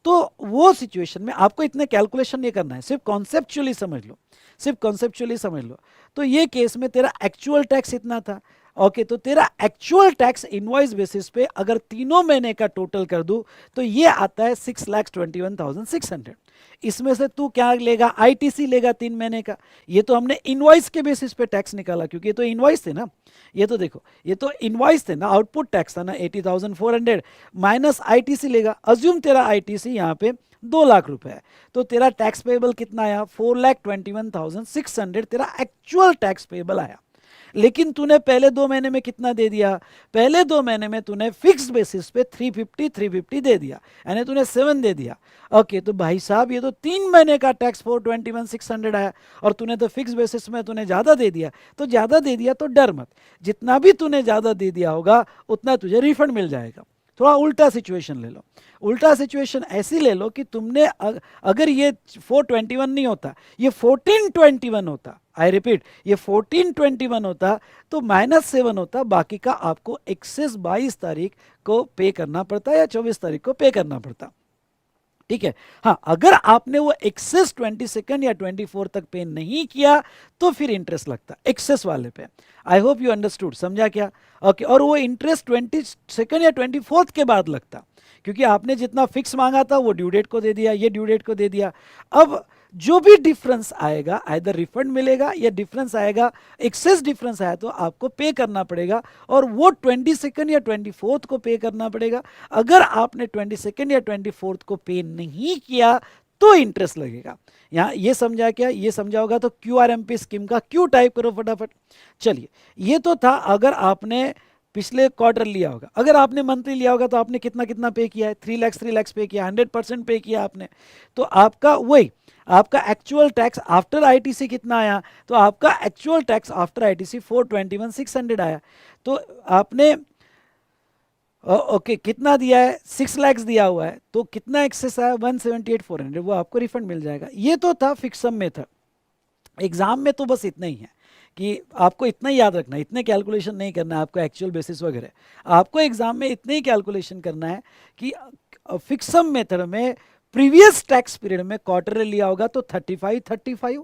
तो वो सिचुएशन में आपको इतने कैलकुलेशन नहीं करना है, सिर्फ कॉन्सेप्चुअली समझ लो, सिर्फ कॉन्सेप्चुअली समझ लो। तो ये केस में तेरा एक्चुअल टैक्स इतना था ओके तो तेरा एक्चुअल टैक्स इनवॉइस बेसिस पे अगर तीनों महीने का टोटल कर दूं तो ये आता है 6,21,600। इसमें से तू क्या लेगा, आईटीसी लेगा 3 महीने का। ये तो हमने इनवॉइस के बेसिस पे टैक्स निकाला क्योंकि ये तो इनवॉइस थे ना, ये तो देखो ये तो इनवॉइस थे ना, आउटपुट टैक्स था ना 80,400 माइनस आईटीसी लेगा। अज्यूम तेरा आईटीसी यहाँ पे 2 लाख रुपए है तो तेरा टैक्स पेबल कितना आया 4,21,600 तेरा एक्चुअल टैक्स पेबल आया। लेकिन तूने पहले 2 महीने में कितना दे दिया, पहले 2 महीने में तूने फिक्स बेसिस पे 350 दे दिया यानी तूने 7 दे दिया ओके तो भाई साहब ये तो 3 महीने का टैक्स 421,600 आया और तूने तो फिक्स बेसिस में तूने ज़्यादा दे दिया। तो ज़्यादा दे दिया तो डर मत, जितना भी तूने ज़्यादा दे दिया होगा उतना तुझे रिफंड मिल जाएगा। थोड़ा उल्टा सिचुएशन ले लो, उल्टा सिचुएशन ऐसी ले लो कि तुमने अगर ये 421 नहीं होता ये 1421 होता, आई रिपीट ये 1421 होता तो -7 होता, बाकी का आपको एक्सेस 22 तारीख को पे करना पड़ता या 24 तारीख को पे करना पड़ता। ठीक है, हाँ अगर आपने वो एक्सेस 22 या 24 तक पे नहीं किया तो फिर इंटरेस्ट लगता एक्सेस वाले पे। आई होप यू अंडरस्टूड, समझा क्या ओके और वो इंटरेस्ट 22 या 24 के बाद लगता क्योंकि आपने जितना फिक्स मांगा था वो ड्यू डेट को दे दिया, ये ड्यू डेट को दे दिया। अब जो भी डिफरेंस आएगा आइदर रिफंड मिलेगा या डिफरेंस आएगा, एक्सेस डिफरेंस आया तो आपको पे करना पड़ेगा और वो 22 या 24 को पे करना पड़ेगा। अगर आपने 22 या 24 को पे नहीं किया तो इंटरेस्ट लगेगा। यहाँ ये समझा क्या, ये समझा होगा तो क्यूआरएमपी स्कीम का क्यू टाइप करो फटाफट। चलिए ये तो था अगर आपने पिछले क्वार्टर लिया होगा, अगर आपने मंथली लिया होगा तो आपने कितना कितना पे किया है 3 लाख पे किया, 100% पे किया आपने। तो आपका वही आपका एक्चुअल टैक्स आफ्टर आईटीसी कितना आया, तो आपका एक्चुअल टैक्स आफ्टर आईटीसी 421,600 आया। तो आपने ओके कितना दिया है 6 लाख दिया हुआ है तो कितना एक्सेस आया 178,400 वो आपको रिफंड मिल जाएगा। ये तो था फिक्स सम मेथड। एग्जाम में तो बस इतना ही है कि आपको इतना ही याद रखना है, इतने कैलकुलेशन नहीं करना है आपको एक्चुअल बेसिस वगैरह, आपको एग्जाम में इतने ही कैलकुलेशन करना है कि फिक्स सम मेथड में प्रीवियस टैक्स पीरियड में क्वार्टर लिया होगा तो 35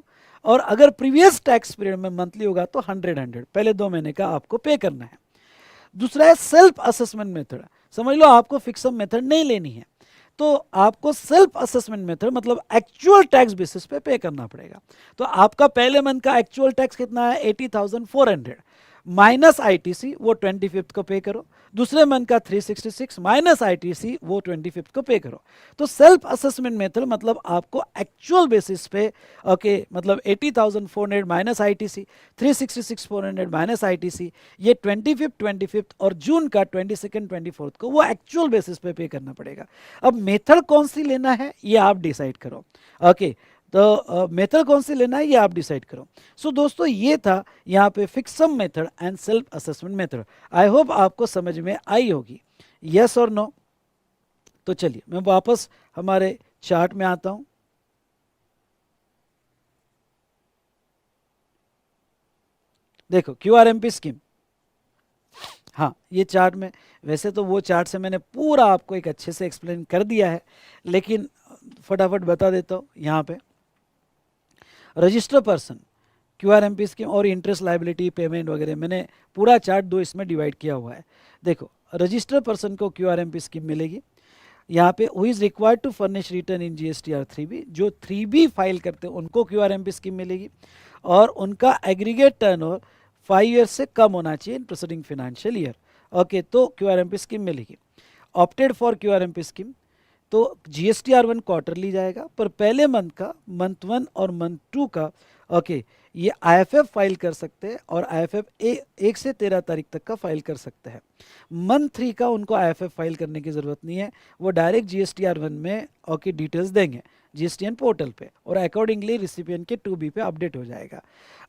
और अगर प्रीवियस टैक्स पीरियड में मंथली होगा तो 100 पहले 2 महीने का आपको पे करना है। दूसरा है सेल्फ असेसमेंट मेथड। समझ लो आपको फिक्स सम मेथड नहीं लेनी है तो आपको सेल्फ असेसमेंट मेथड मतलब एक्चुअल टैक्स बेसिस पे पे करना पड़ेगा। तो आपका पहले मंथ का एक्चुअल टैक्स कितना है 80,400 माइनस आईटीसी वो 25 को पे करो, दूसरे मंथ का 366 माइनस आईटीसी वो 25 को पे करो। तो सेल्फ असेसमेंट मेथड मतलब आपको एक्चुअल बेसिस पे ओके मतलब 80,400 माइनस आईटीसी 366,400 माइनस आईटीसी ये 25 और जून का 22 24 को वो एक्चुअल बेसिस पे करना पड़ेगा। अब मेथड कौन सी लेना है ये आप डिसाइड करो ओके तो मेथड कौन सी लेना है ये आप डिसाइड करो। सो दोस्तों ये था यहाँ पे fix sum method and self assessment method. I hope आपको समझ में आई होगी, यस और नो। तो चलिए मैं वापस हमारे चार्ट में आता हूं। देखो क्यूआरएमपी स्कीम, हाँ ये चार्ट में, वैसे तो वो चार्ट से मैंने पूरा आपको एक अच्छे से एक्सप्लेन कर दिया है लेकिन फटाफट बता देता हूँ। यहाँ पे रजिस्टर पर्सन क्यूआरएमपी स्कीम और इंटरेस्ट लायबिलिटी पेमेंट वगैरह मैंने पूरा चार्ट दो इसमें डिवाइड किया हुआ है। देखो रजिस्टर पर्सन को क्यूआरएमपी स्कीम मिलेगी यहाँ पे who is required to furnish return in GSTR 3B, जो 3B फाइल करते हैं उनको क्यूआरएमपी स्कीम मिलेगी और उनका एग्रीगेट टर्नओवर 5 ईयर्स से कम होना चाहिए इन प्रोसीडिंग फाइनेंशियल ईयर ओके तो क्यूआरएमपी स्कीम मिलेगी। ऑप्टेड फॉर क्यूआरएमपी स्कीम तो जीएसटीआर 1 क्वार्टरली जाएगा पर पहले मंथ का मंथ 1 और मंथ 2 का ओके ये आईएफएफ फाइल कर सकते हैं और आईएफएफ 1 से 13 तारीख तक का फाइल कर सकते हैं। मंथ 3 का उनको आईएफएफ फाइल करने की ज़रूरत नहीं है, वो डायरेक्ट जीएसटीआर 1 में ओके डिटेल्स देंगे जीएसटीएन पोर्टल पे और अकॉर्डिंगली रिसिपिएंट के 2B पे अपडेट हो जाएगा।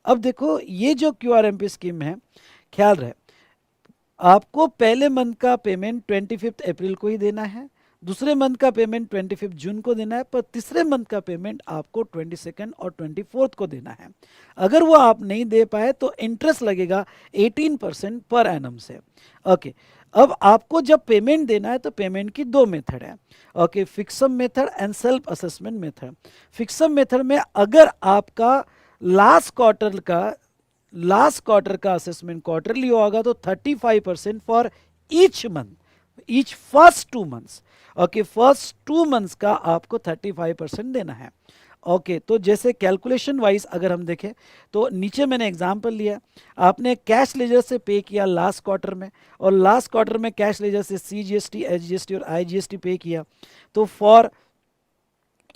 अब देखो ये जो क्यूआरएमपी स्कीम है, ख्याल रहे आपको पहले मंथ का पेमेंट 25 अप्रैल को ही देना है, दूसरे मंथ का पेमेंट 25 जून को देना है, पर तीसरे मंथ का पेमेंट आपको 22 और 24 को देना है। अगर वो आप नहीं दे पाए तो इंटरेस्ट लगेगा 18% पर एनम से। ओके, अब आपको जब पेमेंट देना है तो पेमेंट की 2 मेथड है। Okay, fixed sum method and self assessment method. Fixed sum method में अगर आपका लास्ट क्वार्टर का असेसमेंट क्वार्टरली होगा तो 35% for each month, each first 2 months. Okay, first 2 months का आपको 35% देना है। ओके, तो जैसे कैलकुलेशन वाइज अगर हम देखें तो नीचे मैंने एग्जांपल लिया, आपने कैश लेजर से पे किया लास्ट क्वार्टर में और लास्ट क्वार्टर में कैश लेजर से CGST, SGST और IGST पे किया, तो फॉर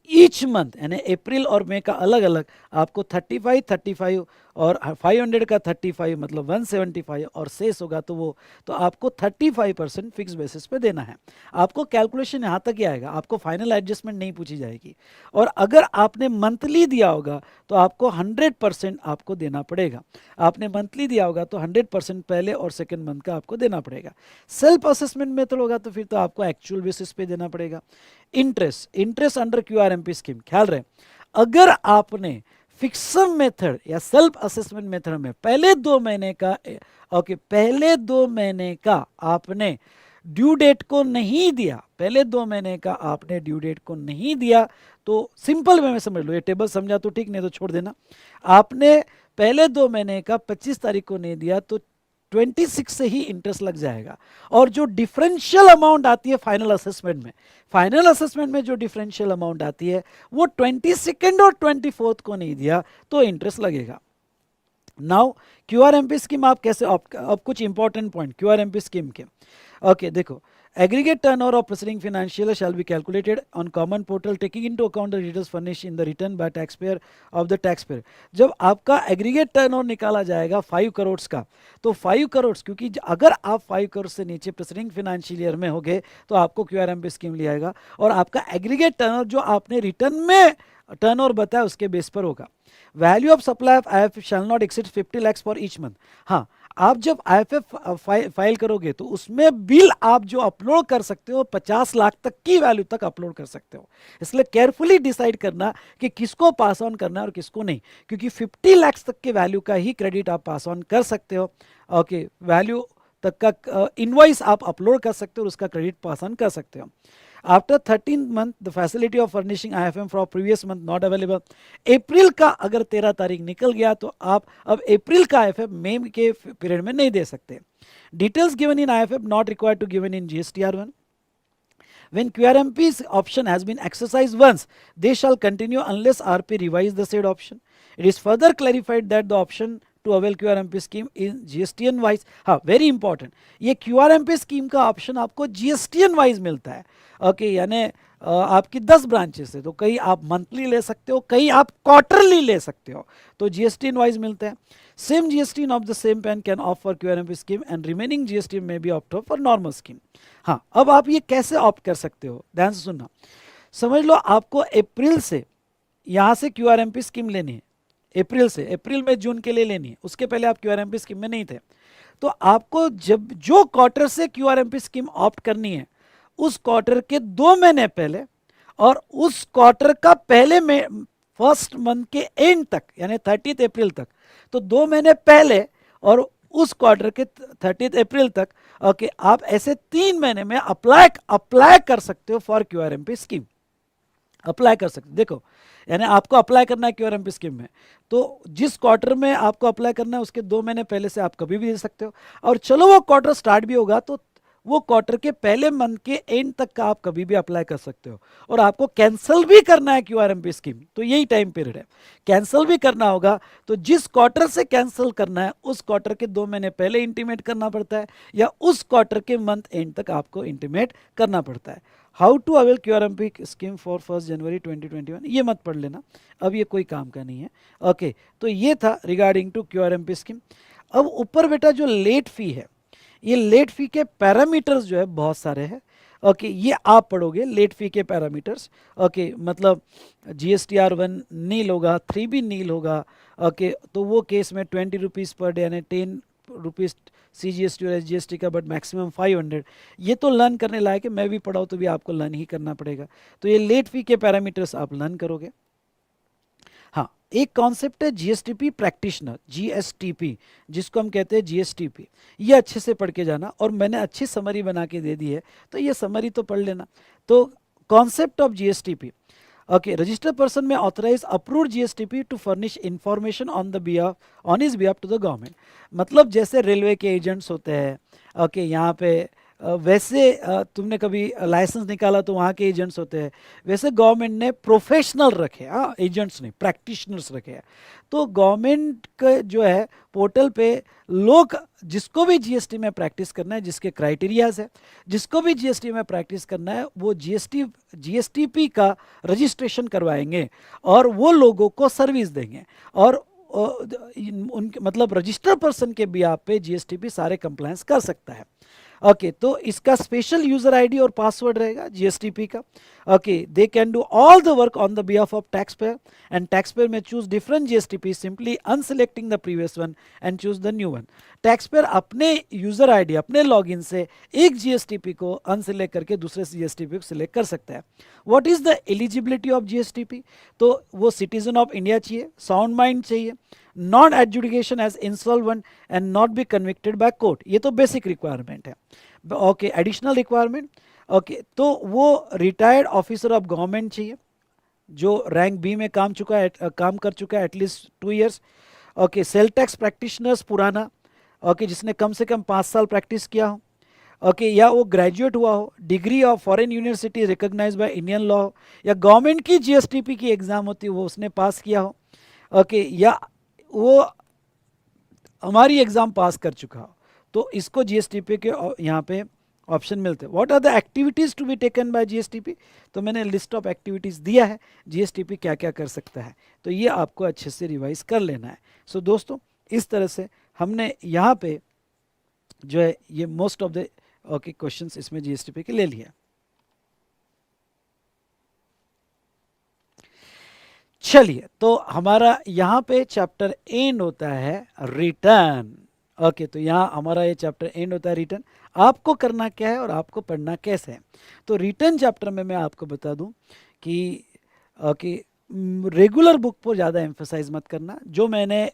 ईच मंथ यानी अप्रैल और मई का अलग अलग आपको 35 और 500 का 35 मतलब 175 और शेष होगा तो आपको 35% फिक्स बेसिस पे देना है। आपको कैलकुलेशन यहाँ तक ही आएगा, आपको फाइनल एडजस्टमेंट नहीं पूछी जाएगी। और अगर आपने मंथली दिया होगा तो आपको 100% आपको देना पड़ेगा। आपने मंथली दिया होगा तो 100% पहले और सेकेंड मंथ का आपको देना पड़ेगा। सेल्फ असेसमेंट मेथड होगा तो फिर तो आपको एक्चुअल बेसिस पे देना पड़ेगा। इंटरेस्ट अंडर क्यूआरएमपी स्कीम, ख्याल रहे अगर आपने फिक्सम मेथड या सेल्फ असेसमेंट मेथड में पहले 2 महीने का पहले 2 महीने का आपने ड्यू डेट को नहीं दिया, पहले 2 महीने का आपने ड्यू डेट को नहीं दिया, तो सिंपल वे में समझ लो, ये टेबल समझा तो ठीक, नहीं तो छोड़ देना। आपने पहले 2 महीने का 25 तारीख को नहीं दिया तो 26 से ही इंटरेस्ट लग जाएगा। और जो डिफरेंशियल अमाउंट आती है फाइनल असेसमेंट में जो डिफरेंशियल अमाउंट आती है वो 22 और 24 को नहीं दिया तो इंटरेस्ट लगेगा। नाउ क्यूआरएमपी स्कीम आप कैसे, अब कुछ इंपॉर्टेंट पॉइंट क्यूआरएमपी स्कीम के। ओके, देखो aggregate turnover of preceding financial year shall be calculated on common portal taking into account the details furnished in the return by taxpayer of the taxpayer। जब आपका aggregate turnover निकाला जाएगा 5 करोड़ का, तो 5 करोड़, क्योंकि अगर आप 5 करोड़ से नीचे प्रेसिडिंग फाइनेंशियल ईयर में होगे तो आपको क्यूआरएमपी स्कीम लिया और आपका एग्रीगेट टर्नओवर जो आपने रिटर्न में टर्नओवर बताया उसके बेस पर होगा। Value of supply of IFF shall not exceed 50 lakh for each month. हाँ, आप जब आईएफएफ फाइल करोगे तो उसमें बिल आप जो अपलोड कर सकते हो 50 लाख तक की वैल्यू तक अपलोड कर सकते हो। इसलिए केयरफुली डिसाइड करना कि किसको पास ऑन करना है और किसको नहीं, क्योंकि 50 लाख तक के वैल्यू का ही क्रेडिट आप पास ऑन कर सकते हो। ओके, वैल्यू तक का इनवॉइस आप अपलोड कर सकते हो और उसका क्रेडिट पास ऑन कर सकते हो। After 13th month the facility of furnishing IFM for previous month not available। अप्रैल का अगर 13 तारीख निकल गया तो आप अब अप्रैल का IFM मई के पीरियड में नहीं दे सकते। Details given in IFM not required to given in GSTR1। When QRMP's option has been exercised once, they shall continue unless RP revise the said option. It is further clarified that the option to avail QRMP scheme is GSTN wise। हाँ, very important, ये QRMP scheme का option आपको GSTN wise मिलता है। Okay, यानी आपकी 10 branches है तो कई आप मंथली ले सकते हो, कई आप क्वार्टरली ले सकते हो, तो GSTN वाइज मिलते हैं। Same GSTN of the same pan can opt for QRMP scheme and remaining GSTN में भी ऑप्ट फॉर नॉर्मल स्कीम। हाँ, अब आप ये कैसे ऑप्ट कर सकते हो, ध्यान से सुनना। समझ लो आपको अप्रैल से यहाँ से QRMP स्कीम लेनी है, अप्रैल में जून के लिए लेनी है, उसके पहले आप QRMP स्कीम में नहीं थे, तो आपको जब जो क्वार्टर से QRMP स्कीम ऑप्ट करनी है उस क्वार्टर के 2 महीने पहले और उस क्वार्टर का पहले में फर्स्ट मंथ के एंड तक यानी 30 अप्रैल तक, तो 2 महीने पहले और उस क्वार्टर के 30 अप्रैल तक। ओके, आप ऐसे 3 महीने में अप्लाई कर सकते हो फॉर QRMP स्कीम, अप्लाई कर सकते। देखो, यानी आपको अप्लाई करना है QRMP स्कीम में, तो जिस क्वार्टर में आपको अप्लाई करना है उसके 2 महीने पहले से आप कभी भी दे सकते हो। और चलो वो क्वार्टर स्टार्ट भी होगा तो वो क्वार्टर के पहले मंथ के एंड तक का आप कभी भी अप्लाई कर सकते हो। और आपको कैंसिल भी करना है QRMP स्कीम तो यही टाइम पीरियड है, कैंसिल भी करना होगा तो जिस क्वार्टर से कैंसिल करना है उस क्वार्टर के 2 महीने पहले इंटीमेट करना पड़ता है या उस क्वार्टर के मंथ एंड तक आपको इंटीमेट करना पड़ता है। How to avail QRMP scheme for 1 January 2021, ये मत पढ़ लेना, अब ये कोई काम का नहीं है। ओके, तो ये था रिगार्डिंग टू क्यूआरएमपी स्कीम। अब ऊपर बेटा जो लेट फी है, ये लेट फी के पैरामीटर्स जो है बहुत सारे हैं। ओके, ये आप पढ़ोगे लेट फी के पैरामीटर्स। ओके, मतलब GSTR1 नील होगा, 3 भी नील होगा। ओके, तो वो केस में 20 रुपीज़ पर डे यानी 10 रुपीज़ CGST और SGST का, बट मैक्सिमम 500। ये तो लर्न करने लायक है, मैं भी पढ़ाऊँ तो भी आपको लर्न ही करना पड़ेगा। तो ये लेट फी के पैरामीटर्स आप लर्न करोगे। हाँ, एक कॉन्सेप्ट है GSTP प्रैक्टिशनर, GSTP, जिसको हम कहते हैं GSTP। ये अच्छे से पढ़ के जाना, और मैंने अच्छी समरी बना के दे दी है, तो ये समरी तो पढ़ लेना। तो concept of GSTP, okay, registered person में authorise approve GSTP to furnish information on the behalf, on his behalf to the government. मतलब जैसे रेलवे के एजेंट्स होते हैं, ओके, यहाँ पे वैसे तुमने कभी लाइसेंस निकाला तो वहाँ के एजेंट्स होते हैं, वैसे गवर्नमेंट ने प्रोफेशनल रखे, हाँ, एजेंट्स नहीं, प्रैक्टिशनर्स रखे हैं। तो गवर्नमेंट का जो है पोर्टल पे लोग जिसको भी GST में प्रैक्टिस करना है, जिसके क्राइटेरियाज है, जिसको भी GST में प्रैक्टिस करना है, वो GSTP का रजिस्ट्रेशन करवाएंगे और वो लोगों को सर्विस देंगे। और उनके मतलब रजिस्टर्ड पर्सन के भी आप पे GSTP सारे कंप्लायंस कर सकता है। ओके, तो इसका स्पेशल यूजर आईडी और पासवर्ड रहेगा GSTP का। Okay, they can do all the work on the behalf of tax payer, and tax payer may choose different GSTP simply unselecting the previous one and choose the new one. Tax payer अपने user ID, अपने login से एक GSTP को unselect करके दूसरे GSTP को select कर सकता है। What is the eligibility of GSTP? तो वो सिटीजन ऑफ इंडिया चाहिए, साउंड माइंड चाहिए, non education as insolvent and not be convicted by court, ये तो बेसिक रिक्वायरमेंट है। ओके, एडिशनल रिक्वायरमेंट, ओके, तो वो रिटायर्ड ऑफिसर ऑफ गवर्नमेंट चाहिए, जो रैंक बी में काम कर चुका है at least 2 years. Okay, sale tax practitioners पुराना, ओके, जिसने कम से कम 5 साल प्रैक्टिस किया हो। ओके, या वो ग्रेजुएट हुआ हो, degree of foreign university recognise by Indian law हो, या गवर्नमेंट की GSTP की एग्जाम होती है वो उसने पास किया हो। ओके, या वो हमारी एग्जाम पास कर चुका हो, तो इसको GSTP के यहाँ पे ऑप्शन मिलते हैं। What are the activities to be taken by GSTP? तो मैंने लिस्ट ऑफ एक्टिविटीज दिया है, GSTP क्या क्या कर सकता है, तो ये आपको अच्छे से रिवाइज कर लेना है। सो दोस्तों, इस तरह से हमने यहाँ पे जो है ये most of the okay questions इसमें GSTP के ले लिया। चलिए, तो हमारा यहाँ पे चैप्टर एंड होता है रिटर्न। ओके, तो यहाँ हमारा ये चैप्टर एंड होता है रिटर्न। आपको करना क्या है और आपको पढ़ना कैसे है? तो रिटर्न चैप्टर में मैं आपको बता दूं कि ओके, रेगुलर बुक पर ज़्यादा एम्फसाइज मत करना। जो मैंने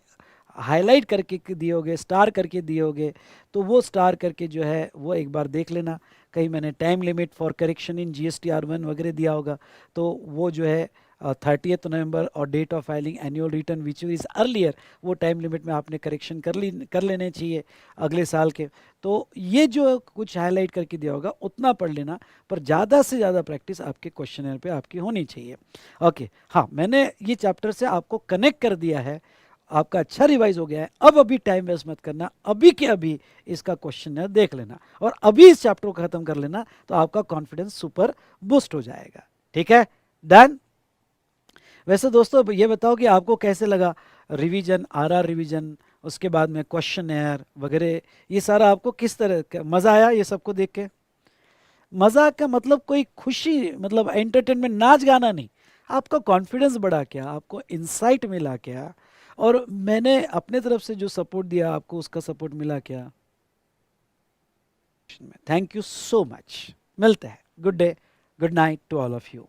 हाईलाइट करके दिए होगे, स्टार करके दिए होगे, तो वो स्टार करके जो है वो एक बार देख लेना। कहीं मैंने time limit for correction in GSTR1 वगैरह दिया होगा, तो वो जो है 30 नवंबर और date of filing annual return which is earlier, वो टाइम लिमिट में आपने करेक्शन कर लेने चाहिए अगले साल के। तो ये जो कुछ हाईलाइट करके दिया होगा उतना पढ़ लेना, पर ज़्यादा से ज़्यादा प्रैक्टिस आपके क्वेश्चनर पे आपकी होनी चाहिए। ओके, हाँ, मैंने ये चैप्टर से आपको कनेक्ट कर दिया है, आपका अच्छा रिवाइज हो गया है। अब अभी टाइम वेस्ट मत करना, अभी के अभी इसका क्वेश्चन देख लेना और अभी इस चैप्टर को खत्म कर लेना, तो आपका कॉन्फिडेंस सुपर बूस्ट हो जाएगा। ठीक है, डन। वैसे दोस्तों ये बताओ कि आपको कैसे लगा रिवीजन, RR रिवीजन, उसके बाद में क्वेश्चनर वगैरह, ये सारा आपको किस तरह का मज़ा आया ये सबको देख के? मज़ा का मतलब कोई खुशी, मतलब एंटरटेनमेंट, नाच गाना नहीं, आपका कॉन्फिडेंस बढ़ा क्या, आपको इंसाइट मिला क्या, और मैंने अपने तरफ से जो सपोर्ट दिया आपको उसका सपोर्ट मिला क्या? Thank you so much. मिलते हैं। Good day, good night to all of you.